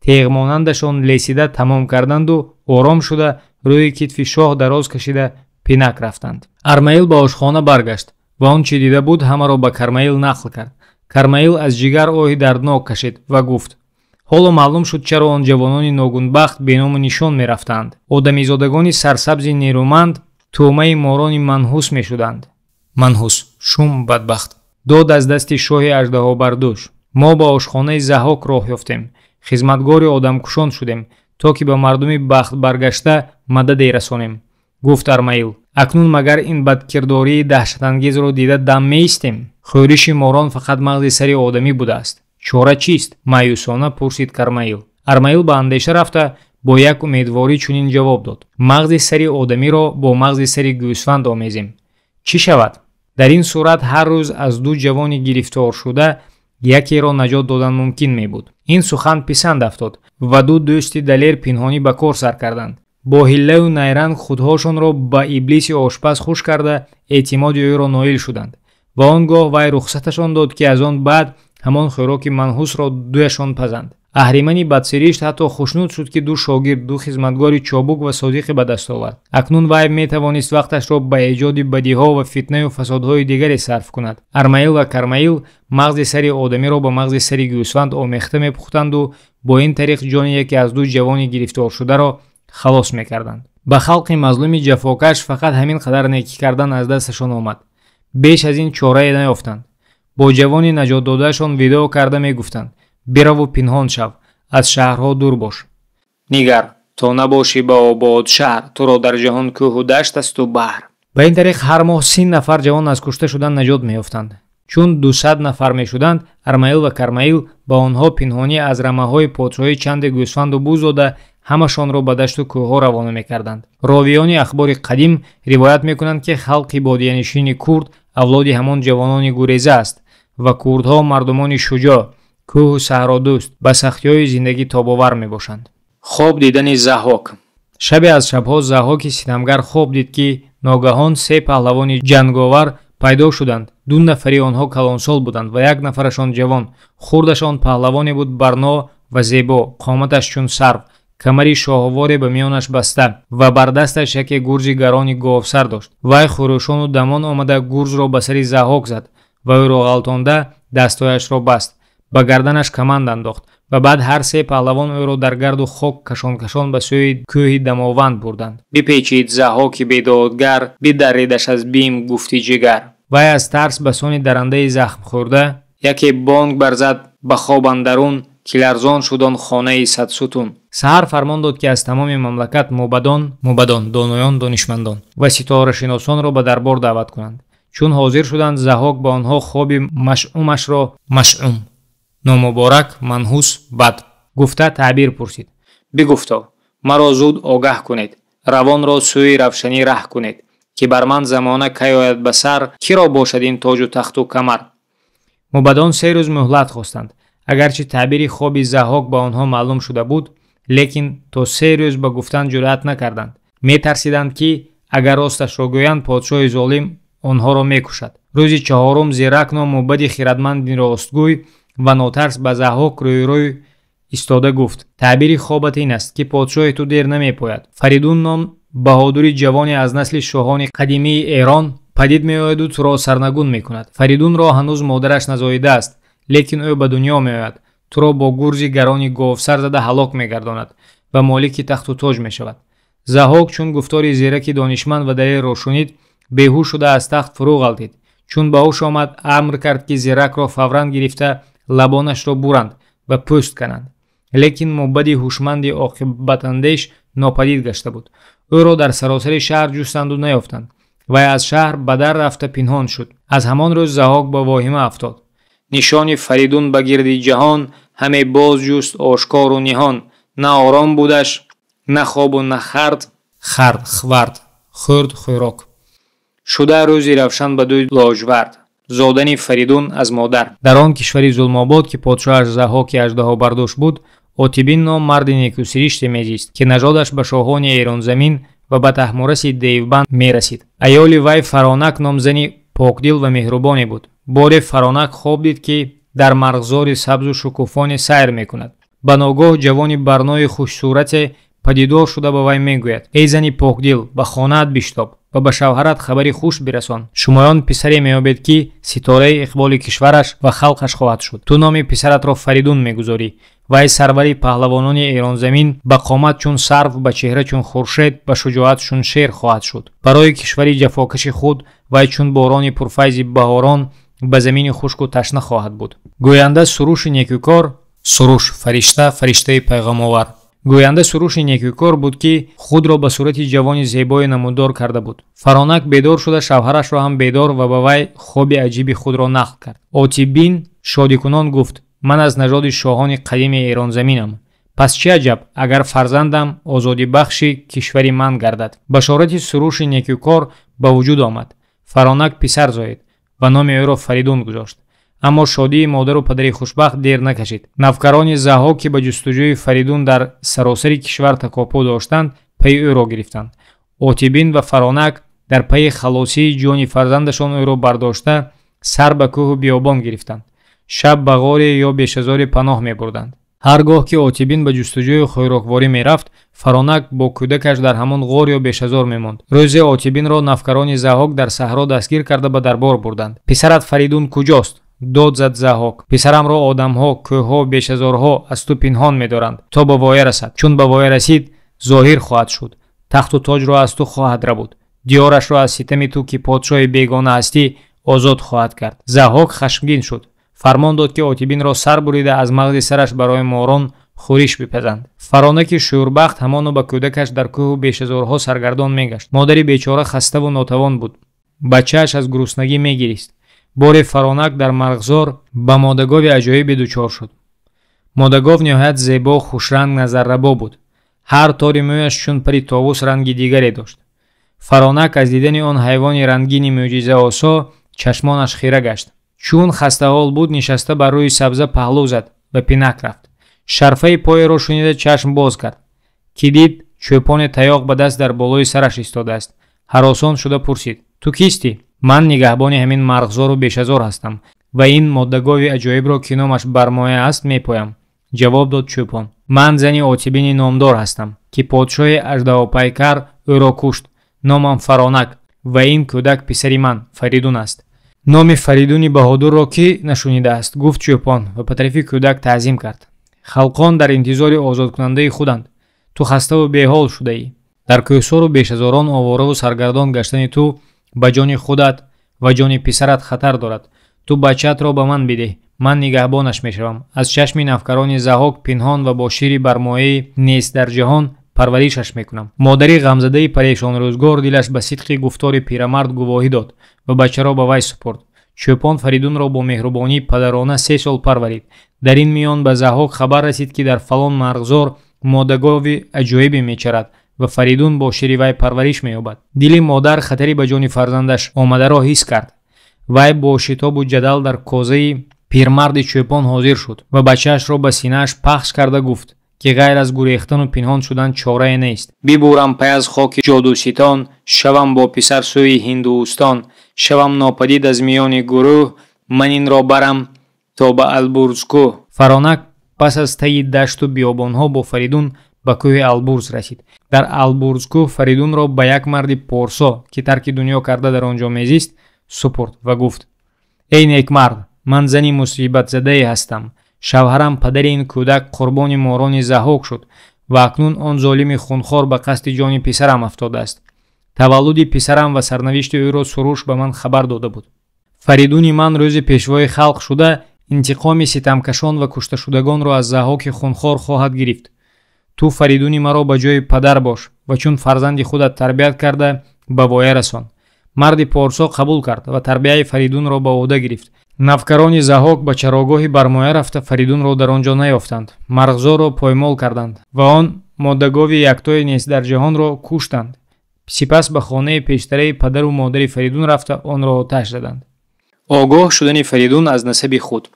теғмонандашон лесида тамом карданду ором шуда рӯи китфи шоҳ дароз кашида пинак рафтанд. Армаил ба ошхона баргашт ва он чӣ дида буд ҳамаро ба Кармаил нақл кард. Кармаил аз ҷигар оҳи дарднок кашид ва гуфт: ҳоло маълум шуд чаро он ҷавонони ногунбахт беному нишон мерафтанд. Одамизодагони сарсабзи нерӯманд тӯъмаи морони манҳус мешуданд. Манҳус шум бадбахт дод аз дасти шоҳи аждаҳобардӯш. Мо ба ошхонаи Заҳок роҳ ёфтем, хизматгори одамкушон шудем, то ки ба мардуми бахтбаргашта мададе расонем. Гуфт Армаил: акнун магар ин бадкирдории даҳшатангезро дида дам меистем? Хӯриши морон фақат мағзи сари одамӣ будааст. чора чист? Маъюсона пурсид Кармаил. Армаил ба андеша рафта бо як умедворӣ чунин ҷавоб дод: мағзи сари одамиро бо мағзи сари гӯсфанд омезем. чӣ шавад? дар ин сурат ҳар рӯз аз ду ҷавони гирифторшуда якеро наҷот додан мумкин мебуд. Ин сухан писанд афтод ва ду дӯсти далер пинҳонӣ ба кор сар карданд. бо ҳиллаю найранг худҳошонро ба иблиси ошпаз хуш карда эътимоди ӯро ноил шуданд ва он гоҳ вай рухсаташон дод ки аз он баъд ҳамон хӯроки манҳусро дуяшон пазанд. аҳримани бадсиришт ҳатто хушнуд шуд ки ду шогирд, ду хизматгори чобук ва содиқи ба даст овард. акнун вай метавонист вақташро ба эҷоди бадиҳо ва фитнаю фасодҳои дигаре сарф кунад. Армаил ва Кармаил мағзи сари одамиро ба мағзи сари гӯсфанд омехта мепухтанду бо ин тариқ ҷони яке аз ду ҷавони гирифторшударо халос мекарданд. ба халқи мазлуми ҷафокаш фақат ҳамин қадар некӣ кардан аз дасташон омад. беш аз ин чорае наёфтанд. бо ҷавони наҷотдодаашон видо карда мегуфтанд: бираву пинҳон шав, аз шаҳрҳо дур бош. нигар, то набошӣ ба обод шаҳр, туро дар ҷаҳон кӯҳу дашт асту баҳр. ба ин тариқ ҳар моҳ 30 нафар ҷавон аз кушта шудан наҷот меёфтанд. чун 200 нафар мешуданд, Армаил ва Кармаил ба онҳо пинҳонӣ аз рамаҳои подшоҳӣ чанде гӯсфанду буз дода ҳамашонро ба дашту кӯҳҳо равона мекарданд. ровиёни ахбори қадим ривоят мекунанд ки халқи бодиянишини курд авлоди ҳамон ҷавонони гуреза аст ва курдҳо мардумони шуҷоъ, кӯҳу саҳродӯст, ба сахтиҳои зиндагӣ тобовар мебошанд. хоб дидани Заҳок. шабе аз шабҳо Заҳоки ситамгар хоб дид ки ногаҳон 3 паҳлавони ҷанговар пайдо шуданд. 2 нафари онҳо калонсол буданд ва 1 нафарашон ҷавон. хурдашон паҳлавоне буд барно ва зебо, қоматаш чун сарв, камари шоҳворе ба миёнаш баста ва бар дасташ яке гурзи гарони говсар дошт. вай хӯрӯшону дамон омада гурзро ба сари Заҳок зад ва ӯро ғалтонда дастҳояшро баст, ба гарданаш каманд андохт ва баъд ҳар 3 паҳлавон ӯро дар гарду хок кашон ба сӯи кӯҳи дамованд бурданд. бипечид Заҳоки бедодгар, бидаридаш аз бим гуфти ҷигар. вай аз тарс ба сони дарандаи захмхӯрда яке бонг барзад ба хоб андарун, ки ларзон шуд он хонаи садсутун. саҳар фармон дод ки аз тамоми мамлакат мубадон доноён, донишмандон ва ситорашиносонро ба дарбор даъват кунанд. чун ҳозир шуданд, Заҳок ба онҳо хоби машъумашро машъум, номуборак, манҳус, бад гуфта таъбир пурсид. бигуфто: маро зуд огаҳ кунед, равонро сӯи равшанӣ раҳ кунед, ки бар ман замона кай ояд ба сар, киро бошад ин тоҷу тахту камар. мубадон 3 рӯз муҳлат хостанд. агарчи таъбири хоби Заҳок ба онҳо маълум шуда буд, лекин то 3 рӯз ба гуфтан ҷуръат накарданд. метарсиданд ки агар росташро гӯянд, подшоҳи золим онҳоро мекушад. рӯзи 4 Зирак ном мубади хиратманди ростгӯй ва нотарс ба Заҳок рӯйрӯй истода гуфт: таъбири хобат ин аст, ки подшоҳи ту дер намепояд. Фаридун ном баҳодури ҷавоне аз насли шоҳони қадимии Эрон падид меояду туро сарнагун мекунад. Фаридунро ҳанӯз модараш назоидааст, лекин ӯ ба дунё меояд, туро бо гурзи гарони говсар зада ҳалок мегардонад ва молики тахту тоҷ мешавад. заҳок чун гуфтори зераки донишманд ва далелро шунид, беҳуш шуда аз тахт фурӯ ғалтид. чун ба ҳуш омад, амр кард ки зеракро фавран гирифта лабонашро буранд ва пӯст кананд. лекин мубади ҳушманди оқибатандеш нопадид гашта буд. ӯро дар саросари шаҳр ҷустанду наёфтанд. вай аз шаҳр ба дар рафта пинҳон шуд. аз ҳамон рӯз заҳок ба воҳима афтод. нишони Фаридун ба гирди ҷаҳон ҳаме боз ҷуст ошкору ниҳон. на ором будаш, на хобу на хард, хвард, хӯрд хӯрок. шуда рӯзи равшан ба дӯи ложвард. зодани Фаридун аз модар. дар он кишвари Зулмобод ки подшоҳаш Заҳоки аждаҳобардош буд, Отибин ном марди некусириште мезист, ки нажодаш ба шоҳони Эронзамин ва ба Таҳмураси Девбанд мерасид. аёли вай Фаронак ном зани покдил ва меҳрубоне буд. боре Фаронак хоб дид ки дар марғзори сабзу шукуфоне сайр мекунад. ба ногоҳ ҷавони барнои хушсурате падидор шуда ба вай мегӯяд: эй зани покдил, ба хонаат биштоб ва ба шавҳарат хабари хуш бирасон. шумоён писаре меёбед ки ситораи иқболи кишвараш ва халқаш хоҳад шуд. ту номи писаратро Фаридун мегузорӣ. вай сарвари паҳлавонони Эронзамин, ба қомат чун сарв, ба чеҳра чун хуршед, ба шуҷоат чун шер хоҳад шуд. барои кишвари ҷафокаши худ вай чун борони пурфайзи баҳорон ба замини хушку ташна хоҳад буд. гӯянда суруши некӯкор, суруш фаришта, фариштаи пайғамовар. гӯянда суруши некӯкор буд ки худро ба сурати ҷавони зебое намуддор карда буд. Фаронак бедор шуда шавҳарашро ҳам бедор ва ба вай хоби аҷиби худро нақл кард. Отибин шодикунон гуфт: ман аз нажоди шоҳони қадими Эронзаминам. пас чӣ аҷаб агар фарзандам озодибахши кишвари ман гардад. башорати суруши некӯкор ба вуҷуд омад. Фаронак писар зоид ва номи ӯро Фаридун гузошт. аммо шодии модару падари хушбахт дер накашид. навкарони Заҳок ки ба ҷустуҷӯи Фаридун дар саросари кишвар такоппу доштанд, паи ӯро гирифтанд. Отибин ва Фаронак дар пайи халосии ҷони фарзандашон ӯро бардошта сар ба кӯҳу биёбон гирифтанд. шаб ба ғоре ё бешазоре паноҳ мебурданд. ҳар гоҳ ки Отибин ба ҷустуҷӯи хӯрокворӣ мерафт, Фаронак бо кӯдакаш дар ҳамон ғор ё бешазор мемонд. рӯзе Отибинро навкарони Заҳок дар саҳро дастгир карда ба дарбор бурданд. писарат Фаридун куҷост? дод зад Заҳок. писарамро одамҳо, кӯҳҳо, бешазорҳо аз ту пинҳон медоранд, то ба воя расад. чун ба воя расид, зоҳир хоҳад шуд. тахту тоҷро аз ту хоҳад рабуд. диёрашро аз ситами ту ки подшоҳи бегона ҳастӣ озод хоҳад кард. Заҳок хашмгин шуд. фармон дод ки Отибинро сар бурида аз мағзи сараш барои морон хӯриш бипазанд. Фаронаки шӯрбахт ҳамону ба кӯдакаш дар кӯҳу бешазорҳо саргардон мегашт. модари бечора хаставу нотавон буд. бачааш аз гуруснагӣ мегирист. боре Фаронак дар марғзор ба модагови аҷоибе дучор шуд. модагов ниҳоят зебо, хушранг, назаррабо буд. ҳар тори мӯяш чун пари товус ранги дигаре дошт. Фаронак аз дидани он ҳайвони рангини мӯъҷизаосо чашмонаш хира гашт. чун хастаҳол буд, нишаста бар рӯи сабза паҳлӯ зад, ба пинак рафт. шарфаи поеро шунида чашм боз кард. ки дид чӯпони таяқ ба даст дар болои сараш истодааст. ҳаросон шуда пурсид: ту кистӣ? ман нигаҳбони ҳамин марғзору бешазор ҳастам ва ин моддагови аҷоибро ки номаш бармоя аст мепоям. ҷавоб дод чӯпон: ман зани Отибини номдор ҳастам, ки подшоҳи аждаҳопайкар ӯро кушт. номам Фаронак ва ин кӯдак писари ман Фаридун аст. номи Фаридуни баҳодурро кӣ нашунидааст? гуфт чӯпон ва ба тарафи кӯдак таъзим кард. халқон дар интизори озодкунандаи худанд. ту хаставу беҳол шудаӣ. дар кӯҳсору бешазорон овораву саргардон гаштани ту ба ҷони худат ва ҷони писарат хатар дорад. ту бачаатро ба ман бидеҳ, ман нигаҳбонаш мешавам. аз чашми навкарони Заҳок пинҳон ва бо шири бармояи нест дар ҷаҳон парваришаш мекунам. модари ғамзадаи парешонрӯзгор дилаш ба сидқи гуфтори пирамард гувоҳӣ дод ва бачаро ба вай супурд. чӯпон Фаридунро бо меҳрубонӣ падарона 3 сол парварид. дар ин миён ба Заҳок хабар расид ки дар фалон марғзор моддагови аҷоибе мечарад ва Фаридун бо шири вай парвариш меёбад. дили модар хатари ба ҷони фарзандаш омадаро ҳис кард. вай бо шитобу ҷадал дар козаи пирмарди чӯпон ҳозир шуд ва бачаашро ба синааш пахш карда гуфт ки ғайр аз гурехтану пинҳон шудан чорае нест. бибурам пай аз хоки ҷодуситон, шавам бо писар сӯи Ҳиндустон, шавам нопадид аз миёни гурӯҳ, ман инро барам то ба Албурзкӯҳ. Фаронак пас аз таи дашту биёбонҳо бо Фаридун ба кӯҳи Албурз расид. дар Албурзкӯҳ Фаридунро ба як марди порсо, ки тарки дунё карда дар он ҷо мезист, супурд ва гуфт: эй некмард, ман зани мусибатзадаe ҳастам. шавҳарам падари ин кӯдак қурбони морони Заҳок шуд ва акнун он золими хунхор ба қасди ҷони писарам афтодааст. таваллуди писарам ва сарнавишти ӯро суруш ба ман хабар дода буд. фаридуни ман рӯзи пешвои халқ шуда интиқоми ситамкашон ва кушташудагонро аз заҳоки хунхор хоҳад гирифт. ту фаридуни маро ба ҷои падар бош ва чун фарзанди худат тарбият карда ба воя расон. марди порсо қабул кард ва тарбияи Фаридунро ба ӯҳда гирифт. навкарони заҳок ба чарогоҳи бармоя рафта Фаридунро дар он ҷо наёфтанд. марғзоро поймол карданд ва он моддагови яктои несдарҷаҳонро куштанд. сипас ба хонаи пештараи падару модари Фаридун рафта онро оташ заданд. огоҳ шудани Фаридун аз насаби худ.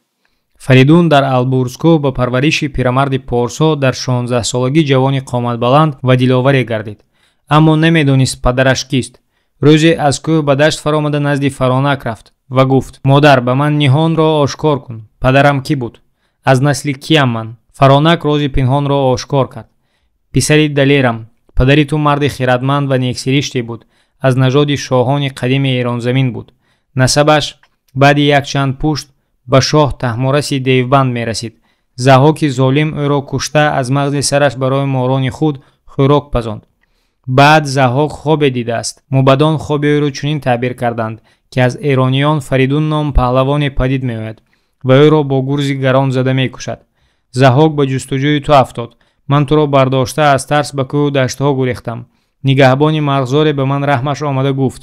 Фаридун дар Албурзкӯ ба парвариши пирамарди порсо дар 16 солагӣ ҷавони қоматбаланд ва диловаре гардид. аммо намедонист падараш кист. рӯзе аз кӯҳ ба дашт фаромада назди Фаронак рафт ва гуфт: модар, ба ман ниҳонро ошкор кун. падарам кӣ буд? аз насли киам ман? Фаронак рози пинҳонро ошкор кард. писари далерам, падари ту марди хиратманд ва нексириште буд. аз нажоди шоҳони қадими Эронзамин буд. насабаш баъди якчанд пушт ба шоҳ Таҳмораси Девбанд мерасид. заҳоки золим ӯро кушта аз мағзи сараш барои морони худ хӯрок пазонд. баъд заҳок хобе дидааст. мубадон хоби ӯро чунин таъбир карданд ки аз эрониён Фаридун ном паҳлавоне падид меояд ва ӯро бо гурзи гарон зада мекушад. заҳок ба ҷустуҷӯи ту афтод. ман туро бардошта аз тарс ба кӯҳу даштҳо гурехтам. нигаҳбони марғзоре ба ман раҳмаш омада гуфт: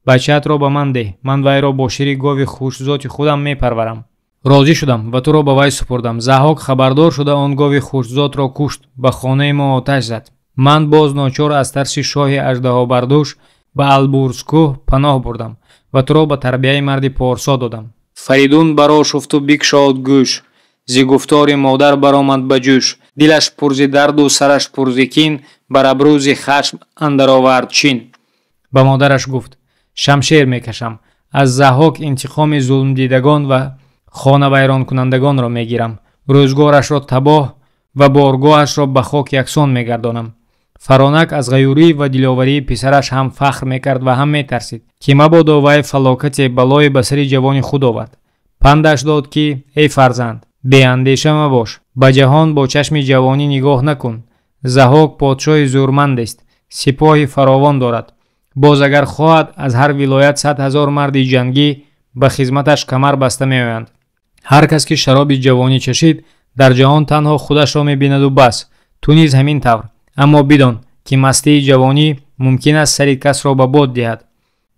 бачаатро ба ман деҳ, ман вайро бо шири гови хушзоти худам мепарварам. розӣ шудам ва туро ба вай супурдам. заҳок хабардор шуда он гови хушзотро кушт, ба хонаи мо оташ зад. ман боз ночор аз тарси шоҳи аждаҳобардӯш ба Албурзкӯ паноҳ бурдам ва туро ба тарбияи марди порсо додам. Фаридун барошуфту бикшод гӯш, зи гуфтори модар баромад ба ҷӯш. дилаш пурзи дарду сараш пурзи кин, бар абрӯзи хашм андаровард чин. ба модараш гуфт: шамшер мекашам. аз заҳок интиқоми зулмдидагон ва хонавайронкунандагонро мегирам. рӯзгорашро табоҳ ва боргоҳашро ба хок яксон мегардонам. Фаронак аз ғаюрӣ ва диловарии писараш ҳам фахр мекард ва ҳам метарсид, ки мабодо вай фалокате балои ба сари ҷавони худ овард. пандаш дод ки: эй фарзанд, беандеша мабош, ба ҷаҳон бо чашми ҷавонӣ нигоҳ накун. заҳок подшоҳи зӯрмандест, сипоҳи фаровон дорад. боз агар хоҳад, аз ҳар вилоят 100 000 марди ҷангӣ ба хизматаш камар баста меоянд. ҳар кас ки шароби ҷавонӣ чашид, дар ҷаҳон танҳо худашро мебинаду бас. ту низ ҳамин тавр. аммо бидон ки мастии ҷавонӣ мумкин аст сари касро ба бод диҳад.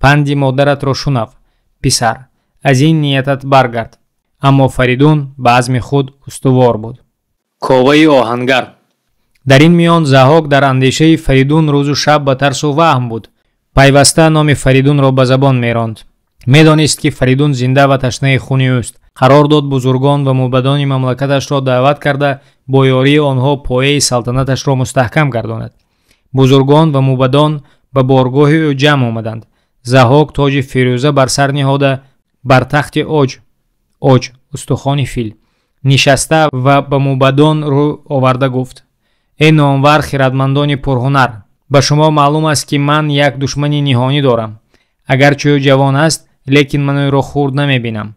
панди модаратро шунав, писар. аз ин ниятат баргард. аммо Фаридун ба азми худ устувор буд. коваи оҳангар. дар ин миён заҳок дар андешаи Фаридун рӯзу шаб ба тарсу ваҳм буд. пайваста номи Фаридунро ба забон меронд. медонист ки Фаридун зинда ва ташнаи хуни ӯст. қарор дод бузургон ва мубадони мамлакаташро даъват карда бо ёрии онҳо пояи салтанаташро мустаҳкам гардонад. бузургон ва мубадон ба боргоҳи ӯ ҷамъ омаданд. заҳок тоҷи фирӯза бар сар ниҳода бар тахти оҷ устухони фил нишаста ва ба мубадон рӯ оварда гуфт: эй номвар хиратмандони пурҳунар, ба шумо маълум аст ки ман як душмани ниҳонӣ дорам. агарчи ӯ ҷавон аст, лекин ман ӯро хурд намебинам.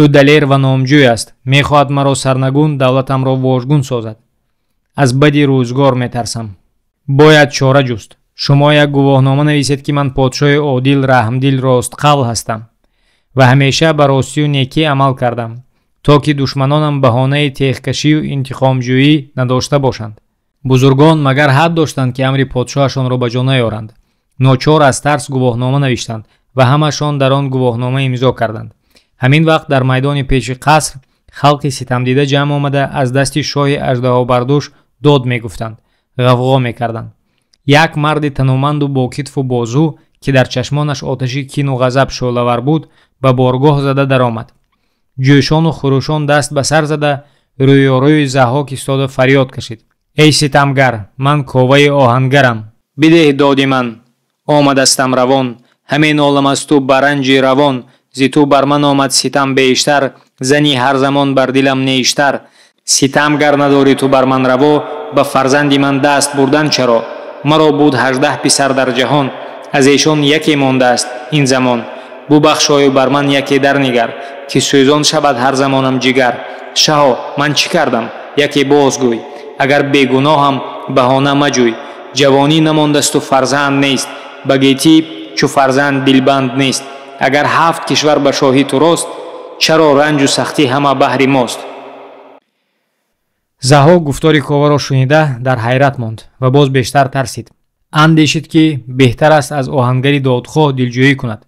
ӯ далер ва номҷӯй аст. мехоҳад маро сарнагун, давлатамро вожгун созад. аз бади рӯзгор метарсам. бояд чора ҷуст. шумо як гувоҳнома нависед ки ман подшоҳи одил, раҳмдил, ростқавл ҳастам ва ҳамеша ба ростию некӣ амал кардам, то ки душманонам баҳонаи теғкашию интиқомҷӯӣ надошта бошанд. бузургон магар ҳад доштанд ки амри подшоҳашонро ба ҷо наёранд. ночор аз тарс гувоҳнома навиштанд ва ҳамашон дар он гувоҳнома имзо карданд. ҳамин вақт дар майдони пеши қаср халқи ситамдида ҷамъ омада аз дасти шоҳи аждаҳобардӯш дод мегуфтанд, ғавғо мекарданд. як марди таноманду бо китву бозу, ки дар чашмонаш оташи кину ғазаб шӯълавар буд, ба боргоҳ зада даромад. ҷӯшону хурӯшон даст ба сар зада, рӯёрӯи заҳок истода фарёд кашид: эй ситамгар, ман коваи оҳангарам. бидеҳ доди ман. омадастам равон. ҳаме нолам аз ту ба ранҷи равон. зи ту бар ман омад ситам бештар. зани ҳар замон бар дилам нештар. ситамгар надорӣ ту бар ман раво. ба фарзанди ман даст бурдан чаро? маро буд 18 писар дар ҷаҳон. аз эшон яке мондааст ин замон. бубахшою бар ман яке дарнигар, ки сӯзон шавад ҳар замонам ҷигар. шаҳо, ман чӣ кардам? яке бозгӯй. агар бегуноҳам, баҳона маҷӯй. ҷавонӣ намондасту фарзанд нест, ба гетӣ чу фарзанд дилбанд нест. агар 7 кишвар ба шоҳӣ турост, чаро ранҷу сахтӣ ҳама баҳри мост. заҳок гуфтори коваро шунида дар ҳайрат монд ва боз бештар тарсид. андешид ки беҳтар аст аз оҳангари додхоҳ дилҷӯӣ кунад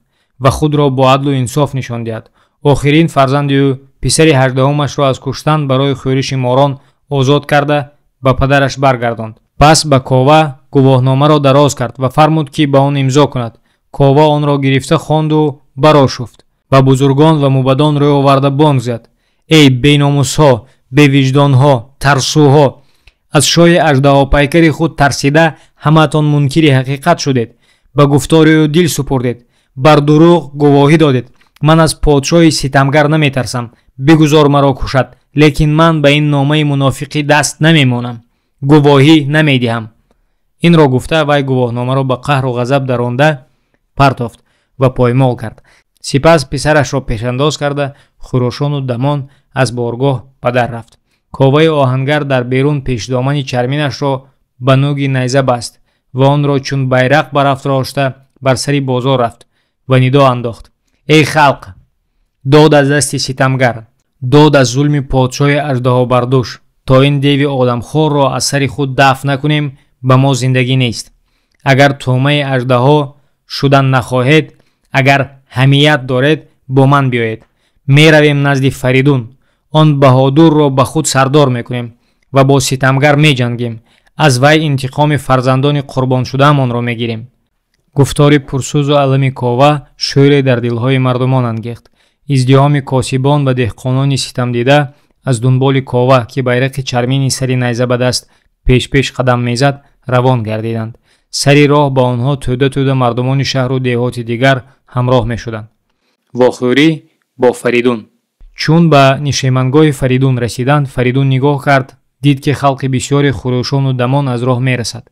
ва худро бо адлу инсоф нишон диҳад. охирин фарзанди ӯ писари 18-умашро аз куштан барои хӯриши морон озод карда ба падараш баргардонд. пас ба кова гувоҳномаро дароз кард ва фармуд ки ба он имзо кунад. кова онро гирифта хонду барошуфт. ба бузургон ва мубадон рӯй оварда бонг зад. эй беномусҳо, бевиҷдонҳо, тарсуҳо! аз шоҳи аждаҳопайкари худ тарсида ҳамаатон мункири ҳақиқат шудед. ба гуфтори ӯ дил супурдед. бар дурӯғ гувоҳӣ додед. ман аз подшоҳи ситамгар наметарсам. бигузор маро кушад, лекин ман ба ин номаи мунофиқӣ даст намемонам. гувоҳӣ намедиҳам. инро гуфта вай гувоҳномаро ба қаҳру ғазаб даронда партофт ва поймол кард. сипас писарашро пешандоз карда хӯрошону дамон аз боргоҳ падар рафт. коваи оҳангар дар берун пешдомани чарминашро ба нӯги найза баст ва онро чун байрақ барафтрошта бар сари бозор рафт ва нидо андохт. эй халқ! дод аз дасти ситамгар, дод аз зулми подшоҳи аждаҳобардӯш. то ин деви одамхорро аз сари худ дафн накунем, ба мо зиндагӣ нест. агар тӯъмаи аждаҳо шудан нахоҳед, агар ҳамият доред, бо ман биёед. меравем назди Фаридун. он баҳодурро ба худ сардор мекунем ва бо ситамгар меҷангем. аз вай интиқоми фарзандони қурбоншудаамонро мегирем. гуфтори пурсӯзу алами кова шӯре дар дилҳои мардумон ангехт. издиҳоми косибон ва деҳқонони ситамдида аз дунболи кова ки байрақи чармини сари найза ба даст пеш қадам мезад равон гардиданд. сари роҳ ба онҳо тӯда мардумони шаҳру деҳоти дигар ҳамроҳ мешуданд. вохӯрӣ бо Фаридун. чун ба нишемангоҳи Фаридун расиданд, Фаридун нигоҳ кард, дид ки халқи бисёри хӯрӯшону дамон аз роҳ мерасад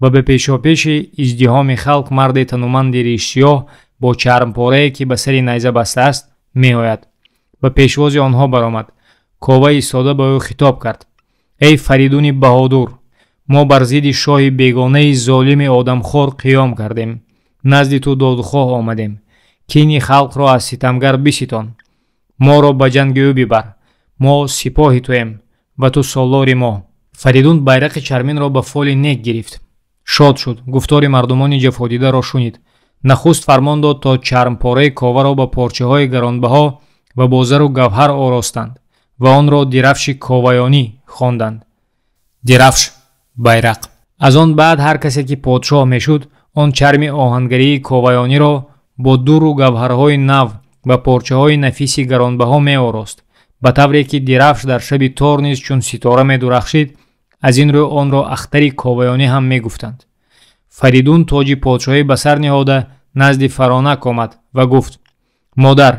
ва ба пешопеши издиҳоми халқ марди тануманди ришсиёҳ бо чармпорае ки ба сари найза бастааст меояд. ба пешвози онҳо баромад. кова истода ба ӯ хитоб кард. эй Фаридуни баҳодур! мо бар зидди шоҳи бегонаи золими одамхор қиём кардем. назди ту додхоҳ омадем. кини халқро аз ситамгар биситон. моро ба ҷанги ӯ бибар. мо сипоҳи туем ва ту солори мо. Фаридун байрақи чарминро ба фоли нек гирифт. шод шуд. гуфтори мардумони ҷафодидаро шунид. нахуст фармон дод то чармпораи коваро ба порчаҳои гаронбаҳо ва бо зару гавҳар оростанд ва онро дирафши коваёнӣ хонданд. дирафш байрақ. аз он баъд ҳар касе ки подшоҳ мешуд, он чарми оҳангарии коваёниро бо дуру гавҳарҳои нав ва порчаҳои нафиси гаронбаҳо меорост, ба тавре ки дирафш дар шаби тор низ чун ситора медурахшид. аз ин рӯ онро ахтари коваёнӣ ҳам мегуфтанд. Фаридун тоҷи подшоҳӣ ба сар ниҳода назди Фаронак омад ва гуфт: модар,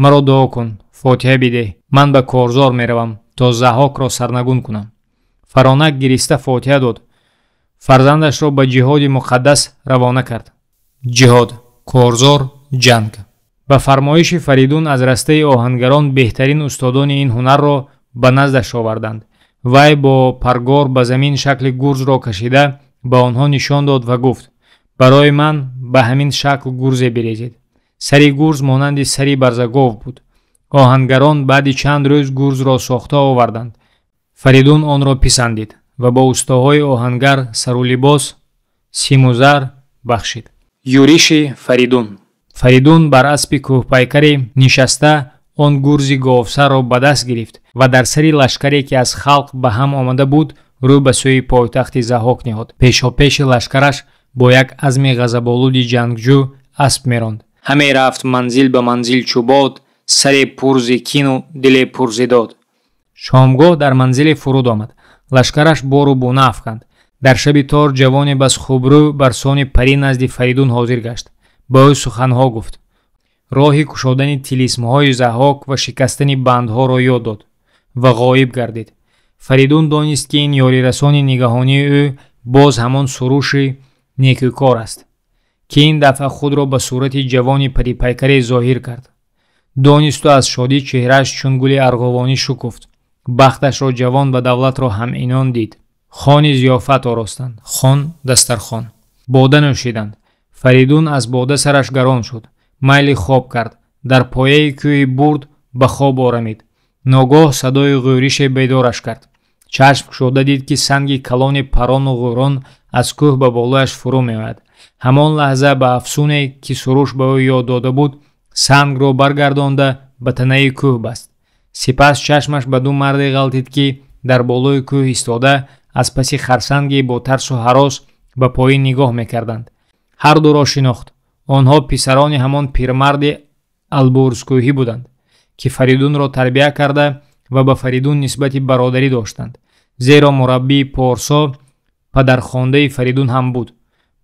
маро дуо кун, фотиҳа бидеҳ. ман ба корзор меравам, то Заҳокро сарнагун кунам. Фаронак гириста фотиҳа дод. фарзандашро ба ҷиҳоди муқаддас равона кард. ҷиҳод, корзор, ҷанг. ба фармоиши Фаридун аз растаи оҳангарон беҳтарин устодони ин ҳунарро ба наздаш оварданд. вай бо паргор ба замин шакли гурзро кашида ба онҳо нишон дод ва гуфт: барои ман ба ҳамин шакл гурзе бирезед. сари гурз монанди сари барзагов буд. оҳангарон баъди чанд рӯз гурзро сохта оварданд. Фаридун онро писандид ва бо устоҳои оҳангар сару либос симу зар бахшид. юриши Фаридун. Фаридун бар аспи кӯҳпайкаре нишаста он гурзи говсарро ба даст гирифт ва дар сари лашкаре ки аз халқ ба ҳам омада буд, рӯй ба сӯи пойтахти Заҳок ниҳод. пешопеши лашкараш бо як азми ғазаболуди ҷангҷӯ асп меронд. ҳаме рафт манзил ба манзил чӯ бод, саре пурзи кину диле пурзи дод. шомгоҳ дар манзиле фуруд омад. лашкараш бору буна афканд. дар шаби тор ҷавоне басхубрӯ бар сони парӣ назди Фаридун ҳозир гашт. ба ӯ суханҳо гуфт. роҳи кушодани тилисмҳои Заҳок ва шикастани бандҳоро ёд дод ва ғоиб гардид. Фаридун донист ки ин ёрирасони нигаҳонии ӯ боз ҳамон суруши некӯкор аст, ки ин дафъа худро ба сурати ҷавони парипайкаре зоҳир кард. донисту аз шодӣ чеҳрааш чун гули арғовонӣ шукуфт. бахташро ҷавон ва давлатро ҳаминон дид. خوانی زیافت آراستند. خان دسترخوان. باده نوشیدند. فریدون از باده سرش گران شد. میل خواب کرد. در پایه کوی برد به خواب آرامید. ناگاه صدای غوریش بیدارش کرد. چشم شده دید که سنگ کلان پران و غوران از کوه به بالایش فرو میآید. همان لحظه به افسونه که سروش به او یاد داده بود سنگ را برگردانده به تنه کوه بست. سپس چشمش به دو مرد غلطید که در بالای کوه ایستاده از پس خرسنگی با ترس و هراس به پایین نگاه میکردند. هر دو را شناخت. آنها پسران همان پیرمرد البرزکوهی بودند که فریدون را تربیت کرده و به فریدون نسبت برادری داشتند. زیرا مربی پارسا پدرخوانده فریدون هم بود.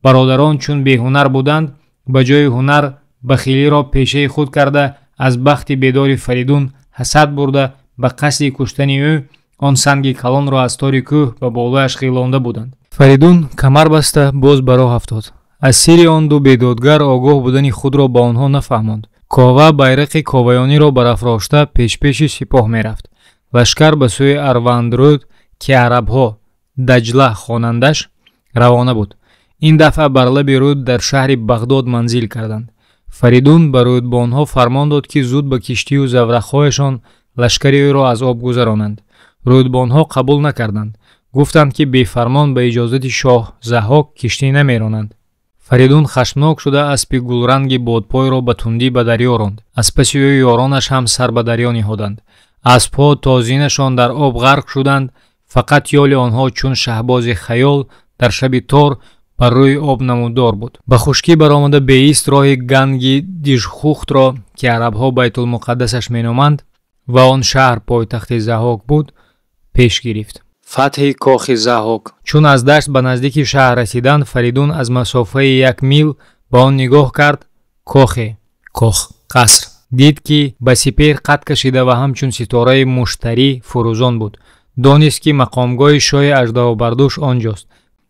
برادران چون بی‌هنر بودند به جای هنر بخیلی را پیشه خود کرده از بخت بیدار فریدون حسد برده به قصد کشتن او آن سنگ کلان را از تار کوه به بالایش خیلانده بودند. فریدون کمر بسته باز به راه افتاد. از سیر آن دو بیدادگر آگاه بودن خود را با آنها نفهماند. کاوه بیرق کاویانی را برافراشته پیش سپاه می رفت. لشکر به سوی اروندرود که عربها دجله خوانندش روانه بود. این دفعه بر لب رود در شهر بغداد منزل کردند. فریدون به رودبانها فرمان داد که زود به کشتی و زورق‌هایشان لشکری او را از آب گذرانند. رودبانها قبول نکردند. گفتند که بی فرمان به اجازت شاه ضحاک کشتی نمیرانند. فریدون خشمناک شده اسب گلرنگ بادپای را به تندی به دریا راند. از پس او یارانش هم سر به دریا نهادند. اسب‌ها تا زینشان در آب غرق شدند. فقط یال آنها چون شهباز خیال در شب تار بر روی آب نمودار بود. به خشکی برآمده به ایست راه گنگ دیژخوخت را که عرب‌ها بیت المقدسش مینامند و آن شهر پایتخت ضحاک بود پیش گرفت. فتح کاخ ضحاک. چون از دشت به نزدیک شهر رسیدند فریدون از مسافه 1 میل به آن نگاه کرد. کاخ قصر دید که به سپهر قد کشیده و همچون ستاره مشتری فروزان بود. دانست که مقامگاه شاه اژدهابردوش آنجاست.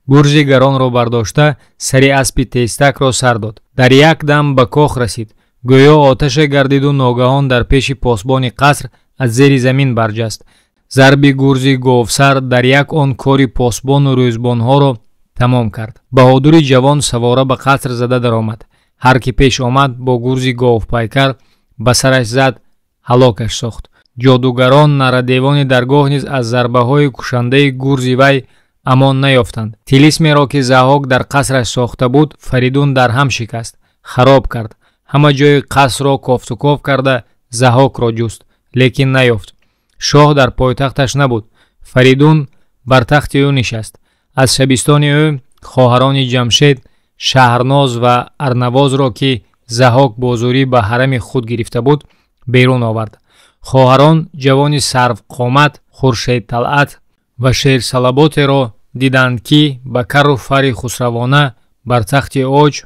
گرز گران را برداشته سری اسب تیزتک را سر داد. در یک دم به کاخ رسید. گویا آتش گردید و ناگهان در پیش پاسبان قصر از زیر زمین برجست. ضرب گرز گاوسر در یک آن کاری پاسبان و روزبانها را تمام کرد. بهادر جوان سواره به قصر زده درآمد. هر کی پیش آمد با گرز گاو پیکر به سرش زد هلاکش ساخت. جادوگران نردیوان درگاه نیز از ضربه های کشنده گرز وی امان نیافتند. طلسمی را که ضحاک در قصرش ساخته بود فریدون در هم شکست، خراب کرد. همه جای قصر را کافت و کاف کرده ضحاک را جست لیکن نیافت. شاه در پایتختش نبود. فریدون بر تخت او نشست. از شبستان او خواهران جمشید، شهرناز و ارنواز را که ضحاک بازوری به حرم خود گرفته بود بیرون آورد. خواهران جوانی سرو قامت، خورشید طلعت و شیر سلبات را دیدند که به کر و فر خسروانه بر تختی عاج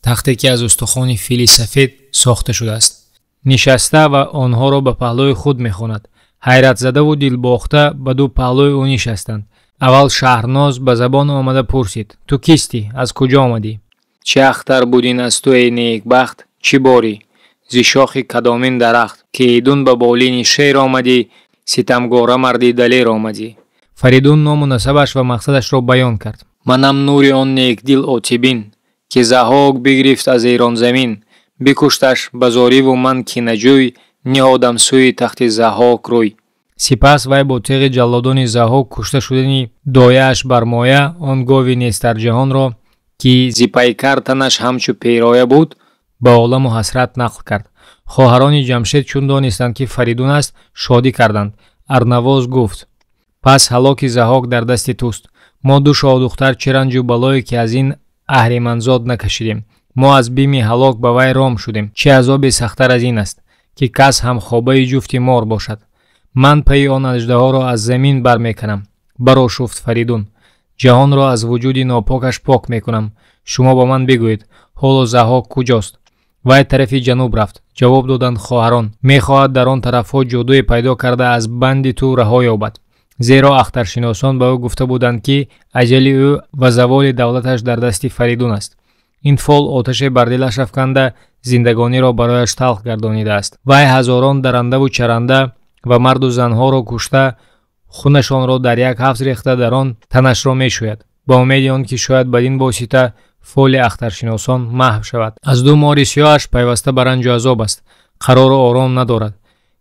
تختی که از استخوان فیل سفید ساخته شده است نشسته و آنها را به پهلوی خود می‌خواند. حیرت زده و دل باخته به دو پهلوی او نشستند. اول شهرناز به زبان آمده پرسید: تو کیستی؟ از کجا آمدی؟ چه اختر بودین از تو ای نیکبخت؟ چی باری؟ زی شاخ کدامین درخت که ایدون به بالین شیر آمدی، ستمگاره مردی دلیر آمدی. فریدون نام و نسبش و مقصدش را بیان کرد. منم نوری آن نیک دل آتیبین که ضحاک بگرفت از ایران زمین، بکشتش بزاری و من کینه‌جوی، نهادم سوی تخت ضحاک روی. سپس وی با تیغ جلادان ضحاک کشته شدنی دایه‌اش بر مایه آن گاوی نیستر جهان را که زی پیکر تنش همچو پیرایه بود به عالم و حسرت نقل کرد. خواهران جمشید چون دانستند که فریدون است شادی کردند. ارنواز گفت: پس هلاک ضحاک در دست توست. ما دو شاه دختر چه رنج و بلایی که از این اهریمنزاد نکشیدیم. ما از بیم هلاک به وی رام شدیم. چه عذابی سخت‌تر از این است که کس هم خوابه جفتی مار باشد. من پی آن اژدها را از زمین برمیکنم. برآشفت فریدون: جهان را از وجود ناپاکش پاک میکنم. شما با من بگویید حالا ضحاک کجاست؟ وی طرف جنوب رفت. جواب دادند خواهران: میخواهد در آن طرفها جادوی پیدا کرده از بند تو رها یابد. زیرا اخترشناسان به او گفته بودند که اجل او و زوال دولتش در دست فریدون است. این فال آتش بر دلش افکنده زندگانی را برایش تلخ گردانیده است. وی هزاران درنده و چرنده و مرد و زنها را کشته хунашонро дар як ҳафз рехта дар он танашро мешӯяд, ба умеди он ки шояд бадин восита фоли ахтаршиносон маҳв шавад. аз 2 мори сиёҳаш пайваста ба ранҷу азоб аст, қарору ором надорад,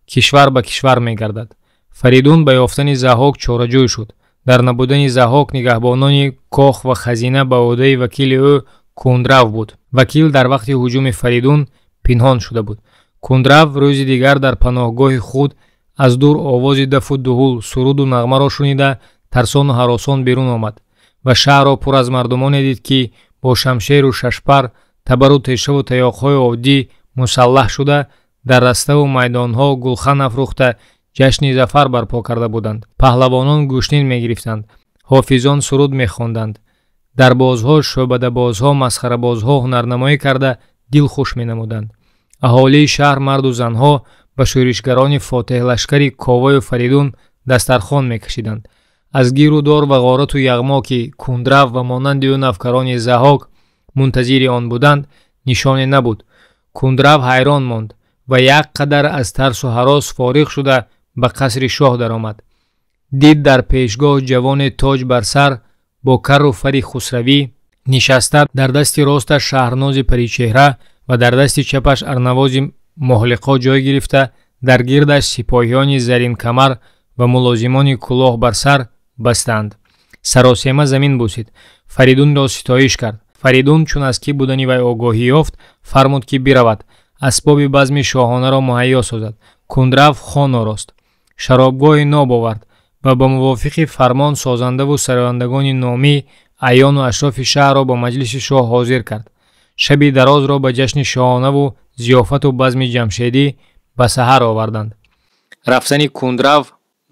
кишвар ба кишвар мегардад. Фаридун ба ёфтани Заҳок чораҷӯй шуд. дар набудани Заҳок нигаҳбонони кох ва хазина ба ӯҳдаи вакили ӯ Кундрав буд. вакил дар вақти ҳуҷуми Фаридун пинҳон шуда буд. Кундрав рӯзи дигар дар паноҳгоҳи худ аз дур овози дафу дуҳул, суруду нағмаро шунида тарсону ҳаросон берун омад ва шаҳрро пур аз мардумоне дид ки бо шамшеру шашпар, табару тешаву таёқҳои оддӣ мусаллаҳ шуда дар раставу майдонҳо гулхан афрӯхта ҷашни зафар барпо карда буданд. паҳлавонон гӯшнин мегирифтанд, ҳофизон суруд мехонданд, дарбозҳо, шӯъбадабозҳо, масхарабозҳо ҳунарнамоӣ карда дилхуш менамуданд. аҳолии шаҳр марду занҳо ба шӯришгарони фотеҳлашкари ковою Фаридун дастархон мекашиданд. аз гиру дор ва ғорату яғмо ки Кундрав ва монанди ӯ навкарони Заҳок мунтазири он буданд, нишоне набуд. Кундрав ҳайрон монд ва як қадар аз тарсу ҳарос фориғ шуда ба қасри шоҳ даромад. дид дар пешгоҳ ҷавоне тоҷ бар сар бо карру фари хусравӣ нишаста, дар дасти росташ шаҳрнози паричеҳра ва дар дасти чапаш арнавози моҳлиқо ҷой гирифта, дар гирдаш сипоҳиёни заринкамар ва мулозимони кӯлоҳ бар сар бастанд. саросема замин бусид. Фаридунро ситоиш кард. Фаридун чун аз кӣ будани вай огоҳӣ ёфт, фармуд ки биравад, асбоби базми шоҳонаро муҳайё созад. Кундрав хон орост, шаробгоҳи ноб овард ва ба мувофиқи фармон созандаву сарояндагони номӣ аёну ашрофи шаҳрро ба маҷлиси шоҳ ҳозир кард. шаби дарозро ба ҷашни шоҳонаву зиёфату базми ҷамшедӣ ба саҳар оварданд. рафтани Кундрав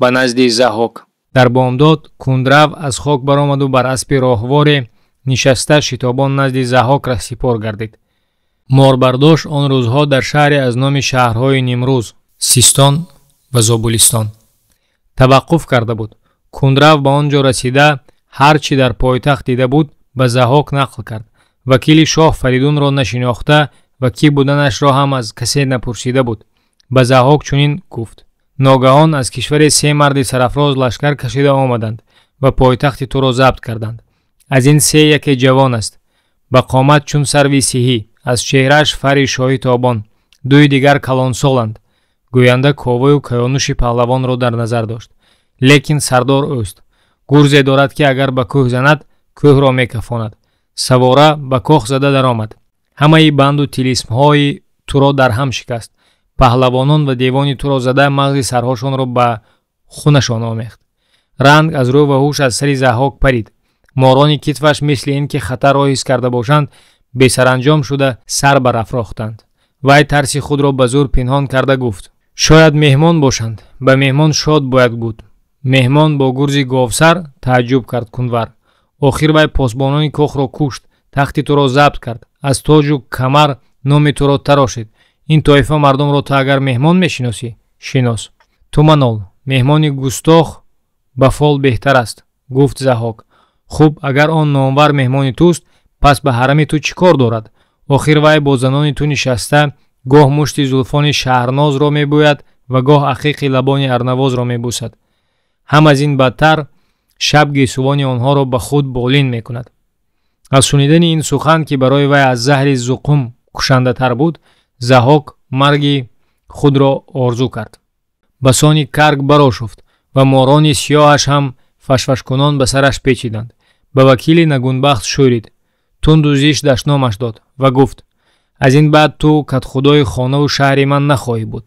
ба назди Заҳок. дар бомдод Кундрав аз хок баромаду бар аспи роҳворе нишаста шитобон назди Заҳок раҳсипор гардид. морбардош он рӯзҳо дар шаҳре аз номи шаҳрҳои Нимрӯз, Систон ва Зобулистон таваққуф карда буд. Кундрав ба он ҷо расида ҳар чӣ дар пойтахт дида буд ба Заҳок нақл кард. вакили шоҳ Фаридунро нашинохта ва кӣ буданашро ҳам аз касе напурсида буд. ба Заҳок чунин гуфт: ногаҳон аз кишваре 3 марди сарафроз лашкар кашида омаданд ва пойтахти туро забт карданд. аз ин 3 яке ҷавон аст, ба қомат чун сарви сиҳӣ, аз чеҳрааш фари шоҳӣ табон, 2 дигар калонсоланд. гӯянда ковою каёнуши паҳлавонро дар назар дошт. лекин сардор ӯст. гурзе дорад ки агар ба кӯҳ занад, кӯҳро мекафонад. савора ба кох зада даромад. ҳамаи банду тилисмҳои туро дар ҳам шикаст. паҳлавонон ва девони туро зада мағзи сарҳошонро ба хунашон омехт. ранг аз рӯ ва ҳуш аз сари Заҳок парид. морони китфаш мисли ин ки хатарро ҳис карда бошанд, бесаранҷом шуда сар барафрохтанд. вай тарси худро ба зур пинҳон карда гуфт: шояд меҳмон бошанд, ба меҳмон шод бояд буд. меҳмон бо гурзи говсар тааҷҷуб кард Кунвар. охир вай посбонони кохро кушт, тахти туро забт кард, аз тоҷу камар номи туро тарошид. ин тоифа мардумро ту агар меҳмон мешиносӣ, шинос. ту манол, меҳмони густох ба фол беҳтар аст, гуфт Заҳок. хуб, агар он номвар меҳмони туст, пас ба ҳарами ту чӣ кор дорад? охир вай бо занони ту нишаста гоҳ мушти зулфони шаҳрнозро мебӯяд ва гоҳ ақиқи лабони арнавозро мебусад. ҳам аз ин бадтар, шаб гисувони онҳоро ба худ болин мекунад. аз шунидани ин сухан, ки барои вай аз заҳри зуқум кушандатар буд, Заҳок марги худро орзу кард. ба сони карг барошуфт ва морони сиёҳаш ҳам фашфашкунон ба сараш печиданд. ба вакили нагунбахт шӯрид, тунду зиш даштномаш дод ва гуфт: аз ин баъд ту кадхудои хонаву шаҳри ман нахоҳӣ буд.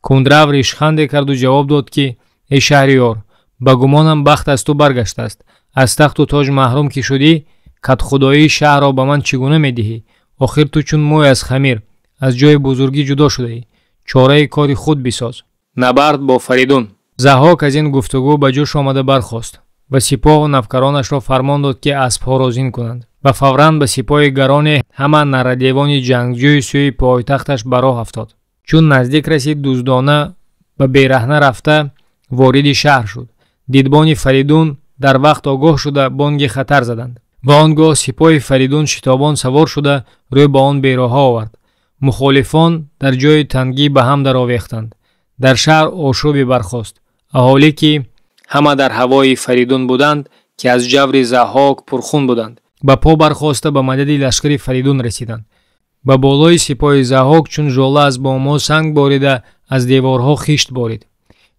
Кундрав ришханде карду ҷавоб дод ки: эй шаҳриёр, ба гумонам бахт аз ту баргаштааст. аз тахту тоҷ маҳрум ки шудӣ, кадхудоии шаҳрро ба ман чӣ гуна медиҳӣ? охир ту чун мӯй аз хамир, аз ҷои бузургӣ ҷудо шудаӣ. чораи кори худ бисоз. набард бо Фаридун. Заҳок аз ин гуфтугӯ ба ҷӯш омада бархост ва сипоҳу навкаронашро фармон дод ки аспҳоро зин кунанд ва фавран ба сипоҳи гароне ҳама нарадевони ҷангҷӯи сӯи пойтахташ ба роҳ афтод. чун наздик расид, дуздона ба бераҳна рафта вориди шаҳр шуд. дидбони Фаридун дар вақт огоҳ шуда бонги хатар заданд ва он гоҳ сипоҳи Фаридун шитобон савор шуда рӯй ба он бероҳа овард. мухолифон дар ҷои тангӣ ба ҳам даровехтанд. дар шаҳр ошӯбе бархост. аҳолӣ ки ҳама дар ҳавои Фаридун буданд, ки аз ҷаври Заҳок пурхун буданд. ба по бархоста ба мадади лашкари Фаридун расиданд. ба болои сипоҳи Заҳок чун жола аз бомҳо санг борида, аз деворҳо хишт борид.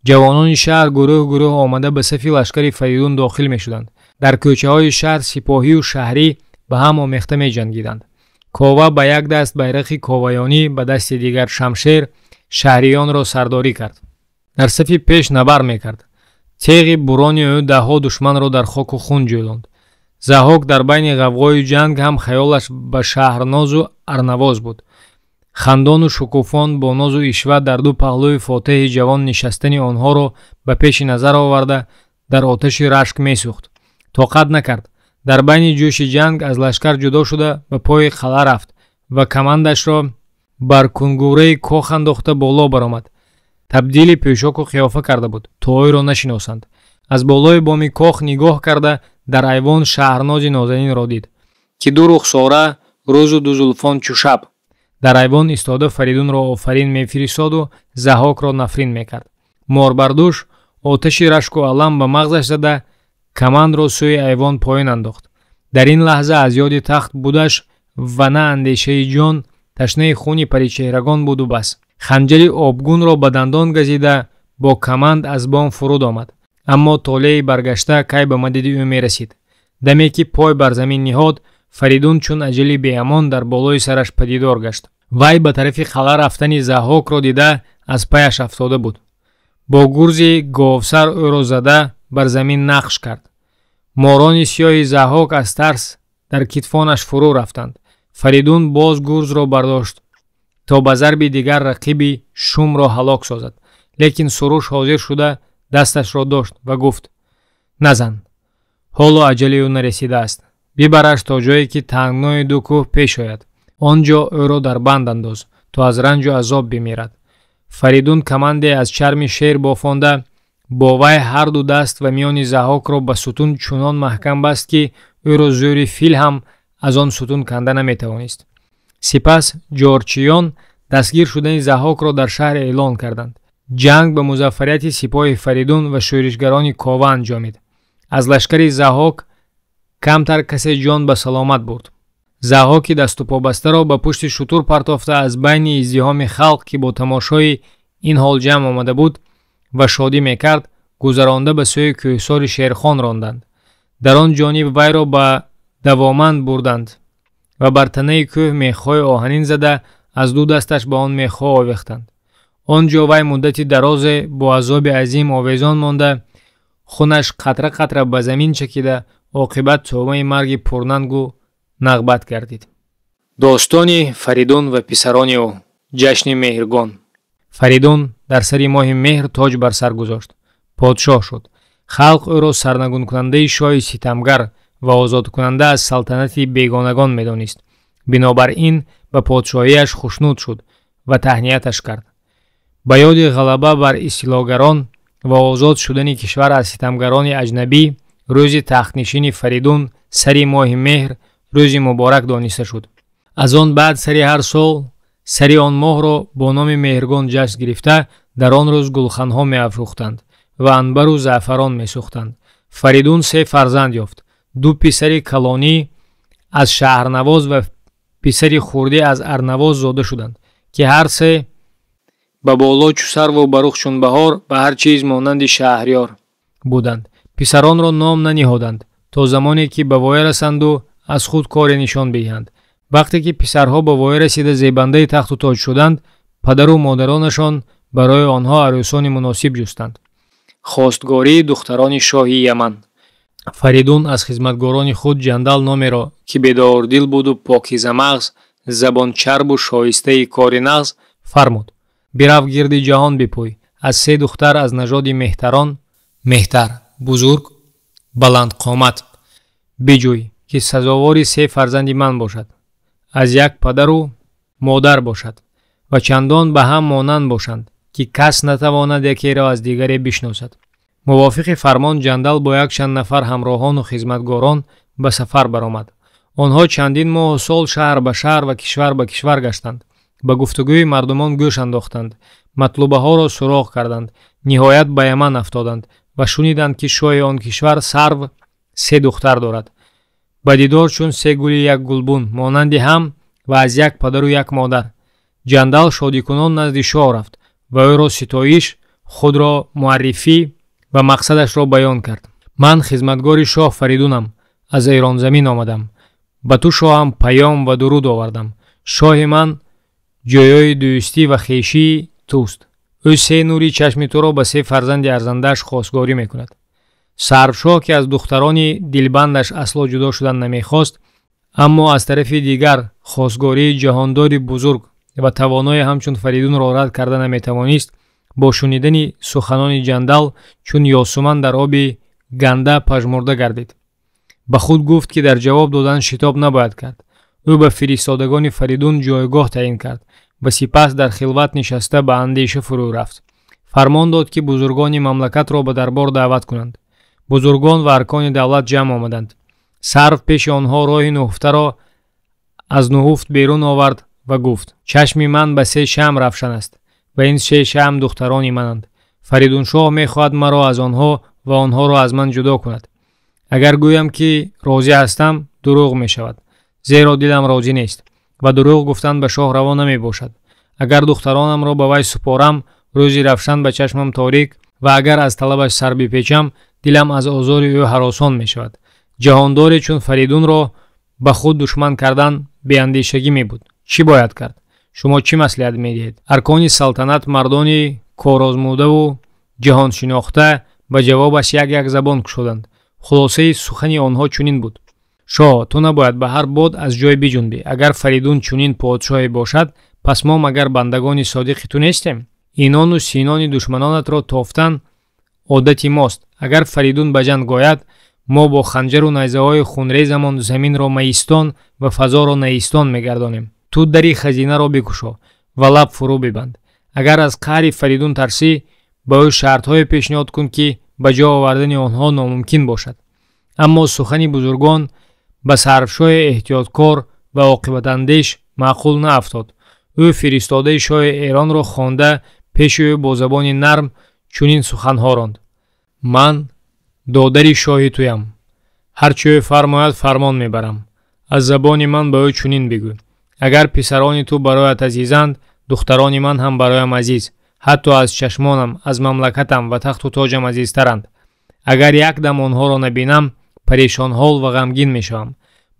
ҷавонони шаҳр гурӯҳ омада ба сафи лашкари Фаридун дохил мешуданд. дар кӯчаҳои шаҳр сипоҳию шаҳрӣ ба ҳам омехта меҷангиданд. кова ба як даст байрақи коваёнӣ, ба дасти дигар шамшер шаҳриёнро сардорӣ кард. дар сафи пеш набар мекард. теғи бурони ӯ даҳҳо душманро дар хоку хун ҷӯлонд. Заҳок дар байни ғавғои ҷанг ҳам хаёлаш ба шаҳрнозу арнавоз буд. хандону шукуфон бо нозу ишват дар ду паҳлӯи фотеҳи ҷавон нишастани онҳоро ба пеши назар оварда дар оташи рашк месӯхт. тоқат накард. дар байни ҷӯши ҷанг аз лашкар ҷудо шуда ба пои қалъа рафт ва камандашро бар кунгураи кох андохта боло баромад. табдили пӯшоку қиёфа карда буд, то ӯро нашиносанд. аз болои боми кох нигоҳ карда дар айвон шаҳрнози нозанинро дид, ки ду рухсора рӯзу ду зулфон чу шаб. дар айвон истода Фаридунро офарин мефиристоду Заҳокро нафрин мекард. морбардӯш оташи рашку алам ба мағзаш зада камандро сӯи айвон поин андохт. дар ин лаҳза аз ёди тахт будаш ва на андешаи ҷон, ташнаи хуни паричеҳрагон буду бас. ханҷари обгунро ба дандон газида бо каманд аз бом фуруд омад. аммо толеи баргашта кай ба мадади ӯ мерасид. даме ки пой бар замин ниҳод, Фаридун чун аҷали беамон дар болои сараш падидор гашт. вай ба тарафи қалъа рафтани Заҳокро дида аз паяш афтода буд. бо гурзи говсар ӯро зада бар замин нақш кард. морони сиёҳи Заҳок аз тарс дар китфонаш фурӯ рафтанд. Фаридун боз гурзро бардошт, то ба зарби дигар рақиби шумро ҳалок созад. лекин суруш ҳозир шуда дасташро дошт ва гуфт: назан, ҳоло аҷали ӯ нарасидааст. бибараш то ҷое ки тангнои ду кӯҳ пеш ояд. он ҷо ӯро дар банд андоз, то аз ранҷу азоб бимирад. Фаридун каманде аз чарми шер бофонда, бо вай ҳар ду даст ва миёни Заҳокро ба сутун чунон маҳкам баст, ки ӯро зӯри фил ҳам аз он сутун канда наметавонист. сипас ҷорчиён дастгир шудани Заҳокро дар шаҳр эълон карданд. ҷанг ба музаффарияти сипоҳи Фаридун ва шӯришгарони кова анҷомид. аз лашкари Заҳок камтар касе ҷон ба саломат бурд. Заҳоки даступобастаро ба пушти шутур партофта аз байни издиҳоми халқ, ки бо тамошои ин ҳол ҷамъ омада буд ва шодӣ мекард, гузаронда ба сӯи кӯҳсори Шерхон ронданд. дар он ҷониб вайро ба давоманд бурданд ва бар танаи кӯҳ мехҳои оҳанин зада аз ду дасташ ба он мехҳо овехтанд. он ҷо вай муддати дарозе бо азоби азим овезон монда, хунаш қатра қатра ба замин чакида, оқибат тӯъмаи марги пурнангу нағбат гардид. достони Фаридун ва писарони ӯ. ҷашни меҳргон. Фаридун дар сари моҳи меҳр тоҷ бар сар гузошт. подшоҳ шуд. халқ ӯро сарнагункунандаи шоҳи ситамгар ва озодкунанда аз салтанати бегонагон медонист. бинобар ин ба подшоҳиаш хушнуд шуд ва таҳнияташ кард. ба ёди ғалаба бар истилогарон ва озод шудани кишвар аз ситамгарони аҷнабӣ, рӯзи тахтнишини Фаридун сари моҳи меҳр рӯзи муборак дониста шуд. аз он баъд сари ҳар сол сари он моҳро бо номи меҳргон ҷашн гирифта, дар он рӯз гулханҳо меафрӯхтанд ва анбару заъфарон месӯхтанд. Фаридун 3 фарзанд ёфт. 2 писари калонӣ аз шаҳрнавоз ва писари хурдӣ аз арнавоз зода шуданд, ки ҳар 3 ба боло чу сарву ба рух чун баҳор, ба ҳар чиз монанди шаҳрёр буданд. писаронро ном наниҳоданд, то замоне ки ба воя расанду аз худ коре нишон биҳанд. вақте ки писарҳо ба воя расида зебандаи тахту тоҷ шуданд, падару модаронашон барои онҳо арӯсони муносиб ҷустанд. хостгории духтарони шоҳи Яман. Фаридун аз хизматгорони худ ҷандал номеро, ки бедордил буду покизамағз, забончарбу шоистаи кори нағз, фармуд: бирав гирди ҷаҳон бипӯй, аз 3 духтар аз нажоди меҳтарон, меҳтар, бузург, баландқомат биҷӯй, ки сазовори 3 фарзанди ман бошад, аз як падару модар бошад ва чандон ба ҳам монанд бошанд, ки кас натавонад якеро аз дигаре бишносад. мувофиқи фармон ҷандал бо якчанд нафар ҳамроҳону хизматгорон ба сафар баромад. онҳо чандин моҳу сол шаҳр ба шаҳр ва кишвар ба кишвар гаштанд. ба гуфтугӯи мардумон гӯш андохтанд, матлубаҳоро суроғ карданд, ниҳоят ба Яман афтоданд ва шуниданд, ки шоҳи он кишвар Сарв 3 духтар дорад. ба дидор чун 3 гули як гулбун, монанди ҳам ва аз як падару як модар. Ҷандал шодикунон назди шоҳ рафт ва ӯро ситоиш, худро муаррифӣ ва мақсадашро баён кард. Ман хизматгори шоҳ Фаридунам, аз Эронзамин омадам. ба ту шоҳам паём ва дуруд овардам. шоҳи ман ҷойои дӯстӣ ва хешии туст. ӯ 3 нури чашми туро ба 3 фарзанди арзандааш хосгорӣ мекунад. Сарвшоҳ, ки аз духтарони дилбандаш асло ҷудо шудан намехост, аммо аз тарафи дигар хосгории ҷаҳондори бузург ва тавоное ҳамчун Фаридунро рад карда наметавонист, бо шунидани суханони ҷандал чун ёсуман дар оби ганда пажмурда гардид. ба худ гуфт, ки дар ҷавоб додан шитоб набояд кард. ӯ ба фиристодагони Фаридун ҷойгоҳ таъин кард ва сипас дар хилват нишаста ба андеша фурӯ рафт. фармон дод, ки бузургони мамлакатро ба дарбор даъват кунанд. бузургон ва аркони давлат ҷамъ омаданд. Сарв пеши онҳо роҳи нуҳуфтаро аз нуҳуфт берун овард ва гуфт: чашми ман ба 3 шамъ равшан аст ва ин 3 шамъ духтарони мананд. Фаридуншоҳ мехоҳад маро аз онҳо ва онҳоро аз ман ҷудо кунад. агар гӯям, ки розӣ ҳастам, дурӯғ мешавад, зеро дилам розӣ нест ва дурӯғ гуфтан ба шоҳ раво намебошад. агар духтаронамро ба вай супорам, рӯзи равшан ба чашмам торик ва агар аз талабаш сар бипечам, дилам аз озори ӯ ҳаросон мешавад. ҷаҳондоре чун Фаридунро ба худ душман кардан беандешагӣ мебуд. чӣ бояд кард? шумо чӣ маслиҳат медиҳед? аркони салтанат мардони корозмудаву ҷаҳоншинохта ба ҷавобаш як забон кушоданд. хулосаи сухани онҳо чунин буд: шоҳ, ту набояд ба ҳар бод аз ҷой биҷунбӣ. агар Фаридун чунин подшоҳе бошад, пас мо магар бандагони содиқи ту нестем? инону синони душманонатро тофтан одати мост. агар Фаридун ба ҷанг ояд, мо бо ханҷару найзаҳои хунрезамон заминро маистон ва фазоро наистон мегардонем. ту дари хазинаро бикушо ва лаб фурӯ бибанд. агар аз қаҳри Фаридун тарсӣ, ба ӯ шартҳое пешниҳод кун, ки ба ҷо овардани онҳо номумкин бошад. аммо сухани бузургон ба Сарвшоҳи эҳтиёткор ва оқибатандеш маъқул наафтод. ӯ фиристодаи шоҳи Эронро хонда пеши ӯ бо забони нарм чунин суханҳо ронд: ман додари шоҳи туям. ҳар чӣ ӯ фармояд фармон мебарам. аз забони ман ба ӯ чунин бигӯ: агар писарони ту бароят азизанд, духтарони ман ҳам бароям азиз. ҳатто аз чашмонам, аз мамлакатам ва тахту тоҷам азизтаранд. агар як дам онҳоро набинам, парешонҳол ва ғамгин мешавам.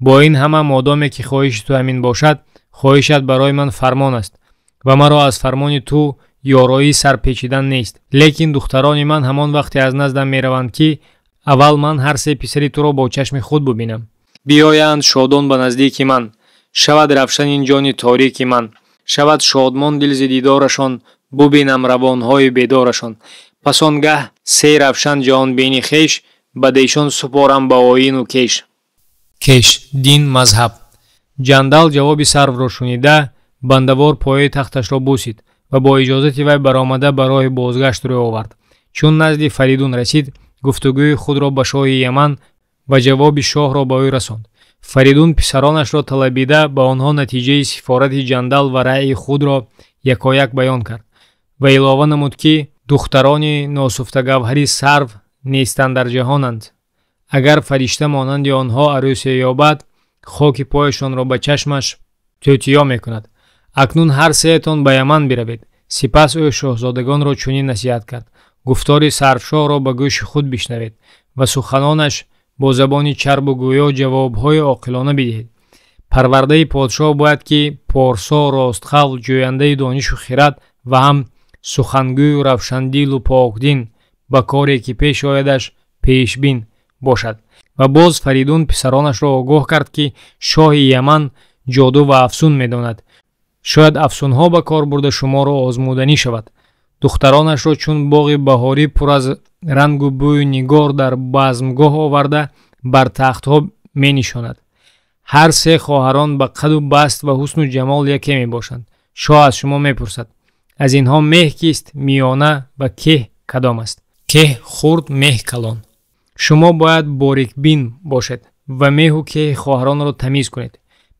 бо ин ҳама модоме ки хоҳиши ту ҳамин бошад, хоҳишат барои ман фармон аст ва маро аз фармони ту ёроӣ сар печидан нест. лекин духтарони ман ҳамон вақте аз наздам мераванд, ки аввал ман ҳар 3 писари туро бо чашми худ бубинам. биёянд шодон ба наздики ман, шавад равшан ин ҷони торики ман, шавад шодмон дил зи дидорашон, бубинам равонҳои бедорашон. пас он гаҳ 3 равшан ҷаҳонбини хеш, ба дешон супорам ба оину кеш. кеш дин мазҳаб. ҷандал ҷавоби Сарвро шунида, бандавор пояи тахташро бусид ва бо иҷозати вай баромада ба роҳи бозгашт рӯ овард. чун назди Фаридун расид, гуфтугӯи худро ба шоҳи Яман ва ҷавоби шоҳро ба ӯ расонд. Фаридун писаронашро талабида ба онҳо натиҷаи сифорати ҷандал ва раъи худро якояк баён кард ва илова намуд, ки духтарони носуфтагавҳари Сарв нестанд дар ҷаҳонанд. агар фаришта монанди онҳо арӯсе ёбад, хоки пояшонро ба чашмаш тӯтиё мекунад. акнун ҳар 3тон ба Яман биравед. сипас ӯ шоҳзодагонро чунин насиҳат кард: гуфтори Сарвшоҳро ба гӯши худ бишнавед ва суханонаш бо забони чарбу гӯё ҷавобҳои оқилона бидиҳед. парвардаи подшоҳ бояд, ки порсо, ростхал, ҷӯяндаи донишу хирад ва ҳам сухангӯю равшандилу покдин ба коре ки пеш оядаш пешбин бошад. ва боз Фаридун писаронашро огоҳ кард, ки шоҳи Яман ҷоду ва афсун медонад. шояд афсунҳо ба кор бурда шуморо озмуданӣ шавад. духтаронашро чун боғи баҳорӣ пур аз рангу бӯю нигор дар базмгоҳ оварда бар тахтҳо менишонад. ҳар 3 хоҳарон ба қаду баст ва ҳусну ҷамол яке мебошанд. шоҳ аз шумо мепурсад: аз инҳо меҳ кист, миёна ва кеҳ кадом аст? кеҳ хурд, меҳ калон. шумо бояд борикбин бошед ва меҳу кеҳи хоҳаронро тамиз кунед.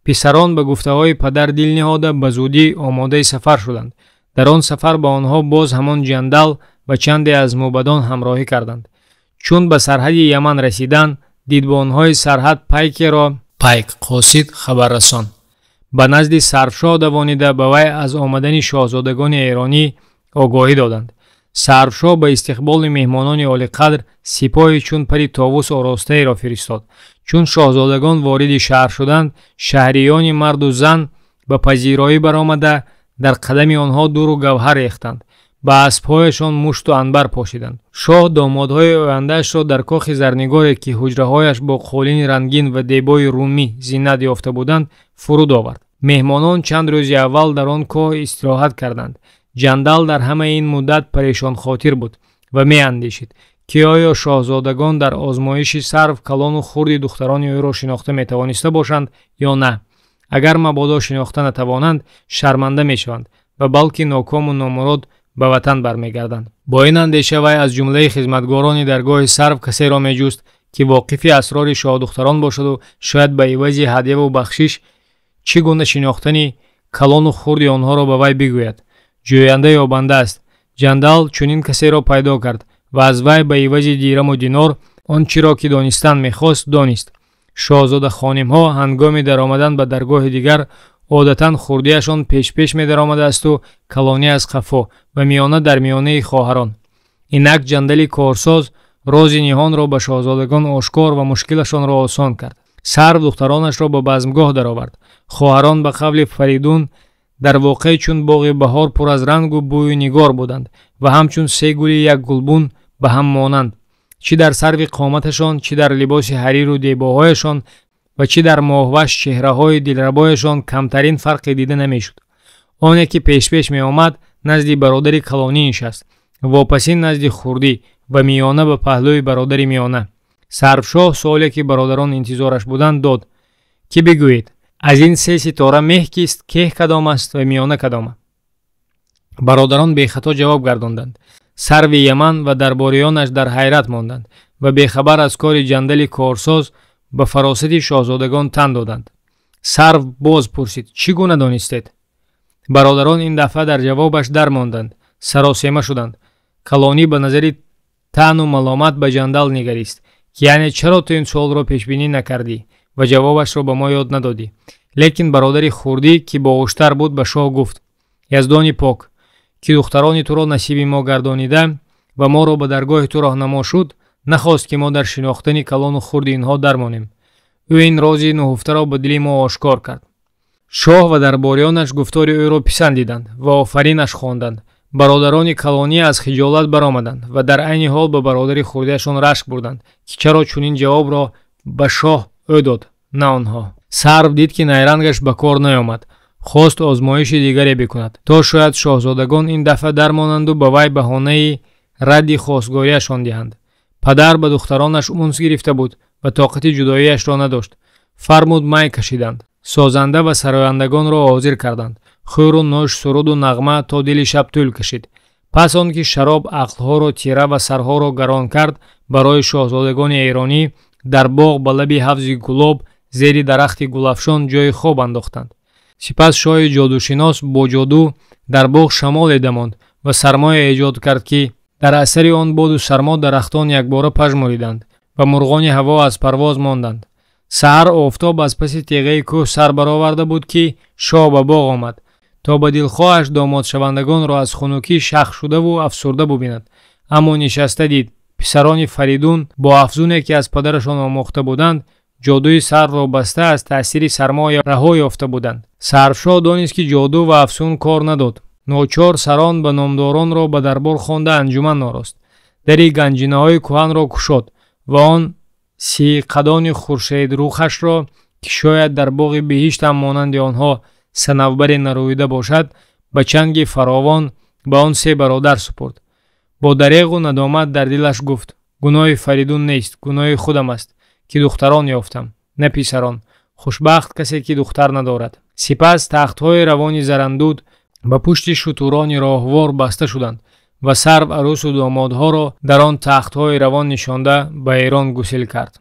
писарон ба гуфтаҳои падар дил ниҳода ба зудӣ омодаи сафар шуданд. дар он сафар ба онҳо боз ҳамон ҷандал ва чанде аз мӯбадон ҳамроҳӣ карданд. чун ба сарҳади Яман расиданд, дидбонҳои сарҳад пайкеро пайк қосид хабар расон. ба назди Сарвшоҳ давонида ба вай аз омадани шоҳзодагони эронӣ огоҳӣ доданд. Сарвшоҳ ба истиқболи меҳмонони олиқадр сипоҳи чун пари товус оростаеро фиристод. Чун шоҳзодагон вориди шаҳр шуданд, шаҳриёни марду зан ба пазироӣ баромада дар қадами онҳо дуру гавҳар рехтанд. ба аспҳояшон мушту анбар пошиданд. Шоҳ домодҳои ояндаашро дар кохи зарнигоре, ки ҳуҷраҳояш бо қолини рангин ва дебои румӣ зиннат ёфта буданд, фуруд овард. меҳмонон чанд рӯзи аввал дар он коҳ истироҳат карданд. ҷандал дар ҳамаи ин муддат парешонхотир буд ва меандешид, ки оё шоҳзодагон дар озмоиши сарв калону хурди духтарони ӯро шинохта метавониста бошанд ё на. агар мабодо шинохта натавонанд, шарманда мешаванд ва балки нокому номурод ба ватан бармегарданд. бо ин андеша вай аз ҷумлаи хизматгорони даргоҳи сарв касеро меҷуст, ки воқифи асрори шоҳдухтарон бошаду шояд ба ивази ҳадияву бахшиш чӣ гуна шинохтани калону хурди онҳоро ба вай бигӯяд. ҷӯянда ё банда аст. ҷандал чунин касеро пайдо кард ва аз вай ба ивази дираму динор он чиро ки донистан мехост донист. шоҳзодахонимҳо ҳангоми даромадан ба даргоҳи дигар одатан хурдиашон пеш медаромадаасту калони аз қафо ва миёна дар миёнаи хоҳарон. инак ҷандали корсоз рози ниҳонро ба шоҳзодагон ошкор ва мушкилашонро осон кард. сарв духтаронашро ба базмгоҳ даровард. хоҳарон ба қавли Фаридун дар воқеъ чун боғи баҳор пур аз рангу бӯю нигор буданд ва ҳамчун се гули як гулбун ба ҳам монанд. чӣ дар сарви қоматашон, чӣ дар либоси ҳариру дебоҳояшон ва чӣ дар моҳваш чеҳраҳои дилрабояшон камтарин фарқе дида намешуд. оне ки пеш меомад, назди бародари калонӣ нишаст, вопасин назди хурдӣ ва миёна ба паҳлӯи бародари миёна. Сарвшоҳ суоле ки бародарон интизораш буданд дод, ки бигӯед, аз ин се ситора меҳ кист, кеҳ кадом аст ва миёна кадом? бародарон бехато ҷавоб гардонданд. сарви Яман ва дарборионаш дар ҳайрат монданд ва бехабар аз кори ҷандали корсоз ба фаросати шоҳзодагон тан доданд. сарв боз пурсид, чӣ гуна донистед? бародарон ин дафъа дар ҷавобаш дармонданд, саросема шуданд. калонӣ ба назари таъну маломат ба ҷандал нигарист, ки яъне чаро ту ин суолро пешбинӣ накардӣ ва ҷавобашро ба мо ёд надодӣ. лекин бародари хурдӣ, ки боҳуштар буд, ба шоҳ гуфт: яздони пок, ки духтарони туро насиби мо гардонида ва моро ба даргоҳи ту роҳнамо шуд, нахост ки мо дар шинохтани калону хурди инҳо дармонем. ӯ ин рози нуҳуфтаро ба дили мо ошкор кард. шоҳ ва дарборионаш гуфтори ӯро писандиданд ва офаринаш хонданд. бародарони калонӣ аз хиҷолат баромаданд ва дар айни ҳол ба бародари хурдиашон рашк бурданд, ки чаро чунин ҷавобро ба шоҳ ӯ дод, на онҳо. сарв дид, ки найрангаш ба кор наёмад, хост озмоиши дигаре бикунад, то шояд шоҳзодагон ин дафъа дармонанду ба вай баҳонаи радди хостгориашон диҳанд. падар ба духтаронаш унс гирифта буд ва тоқати ҷудоиашро надошт. фармуд май кашиданд. созанда ва сарояндагонро ҳозир карданд. хӯру нӯш, суруду нағма то дили шаб тӯл кашид. пас он ки шароб ақлҳоро тира ва сарҳоро гарон кард, барои шоҳзодагони эронӣ дар боғ ба лаби ҳавзи гулоб зери дарахти гулафшон ҷои хоб андохтанд. сипас шоҳи ҷодушинос бо ҷоду дар боғ шамоле дамонд ва сармое эҷод кард, ки дар асари он боду сармо дарахтон якбора пажмуриданд ва мурғони ҳаво аз парвоз монданд. саҳар офтоб аз паси теғаи кӯҳ сар бароварда буд, ки шоҳ ба боғ омад, то ба дилхоҳаш домодшавандагонро аз хунукӣ шах шудаву афсурда бубинад. аммо нишаста дид, писарони Фаридун бо афзуне ки аз падарашон омӯхта буданд, ҷодуи сарвро баста аз таъсири сармо раҳо ёфта буданд. Сарвшоҳ донист, ки ҷоду ва афсун кор надод. ночор сарон ба номдоронро ба дарбор хонда анҷуман орост. дари ганҷинаҳои кӯҳанро кушод ва он сиқадони хуршедрухашро, ки шояд дар боғи биҳишт ҳам монанди онҳо санавбаре нарӯида бошад, ба чанги фаровон ба он се бародар супурд. бо дареғу надомат дар дилаш гуфт: гуноҳи Фаридун нест, гуноҳи худам аст, ки духтарон ёфтам, на писарон. хушбахт касе, ки духтар надорад. сипас тахтҳои равони зарандуд ба пушти шутурони роҳвор баста шуданд ва сарв арӯсу домодҳоро дар он тахтҳои равон нишонда ба эрон гусел кард.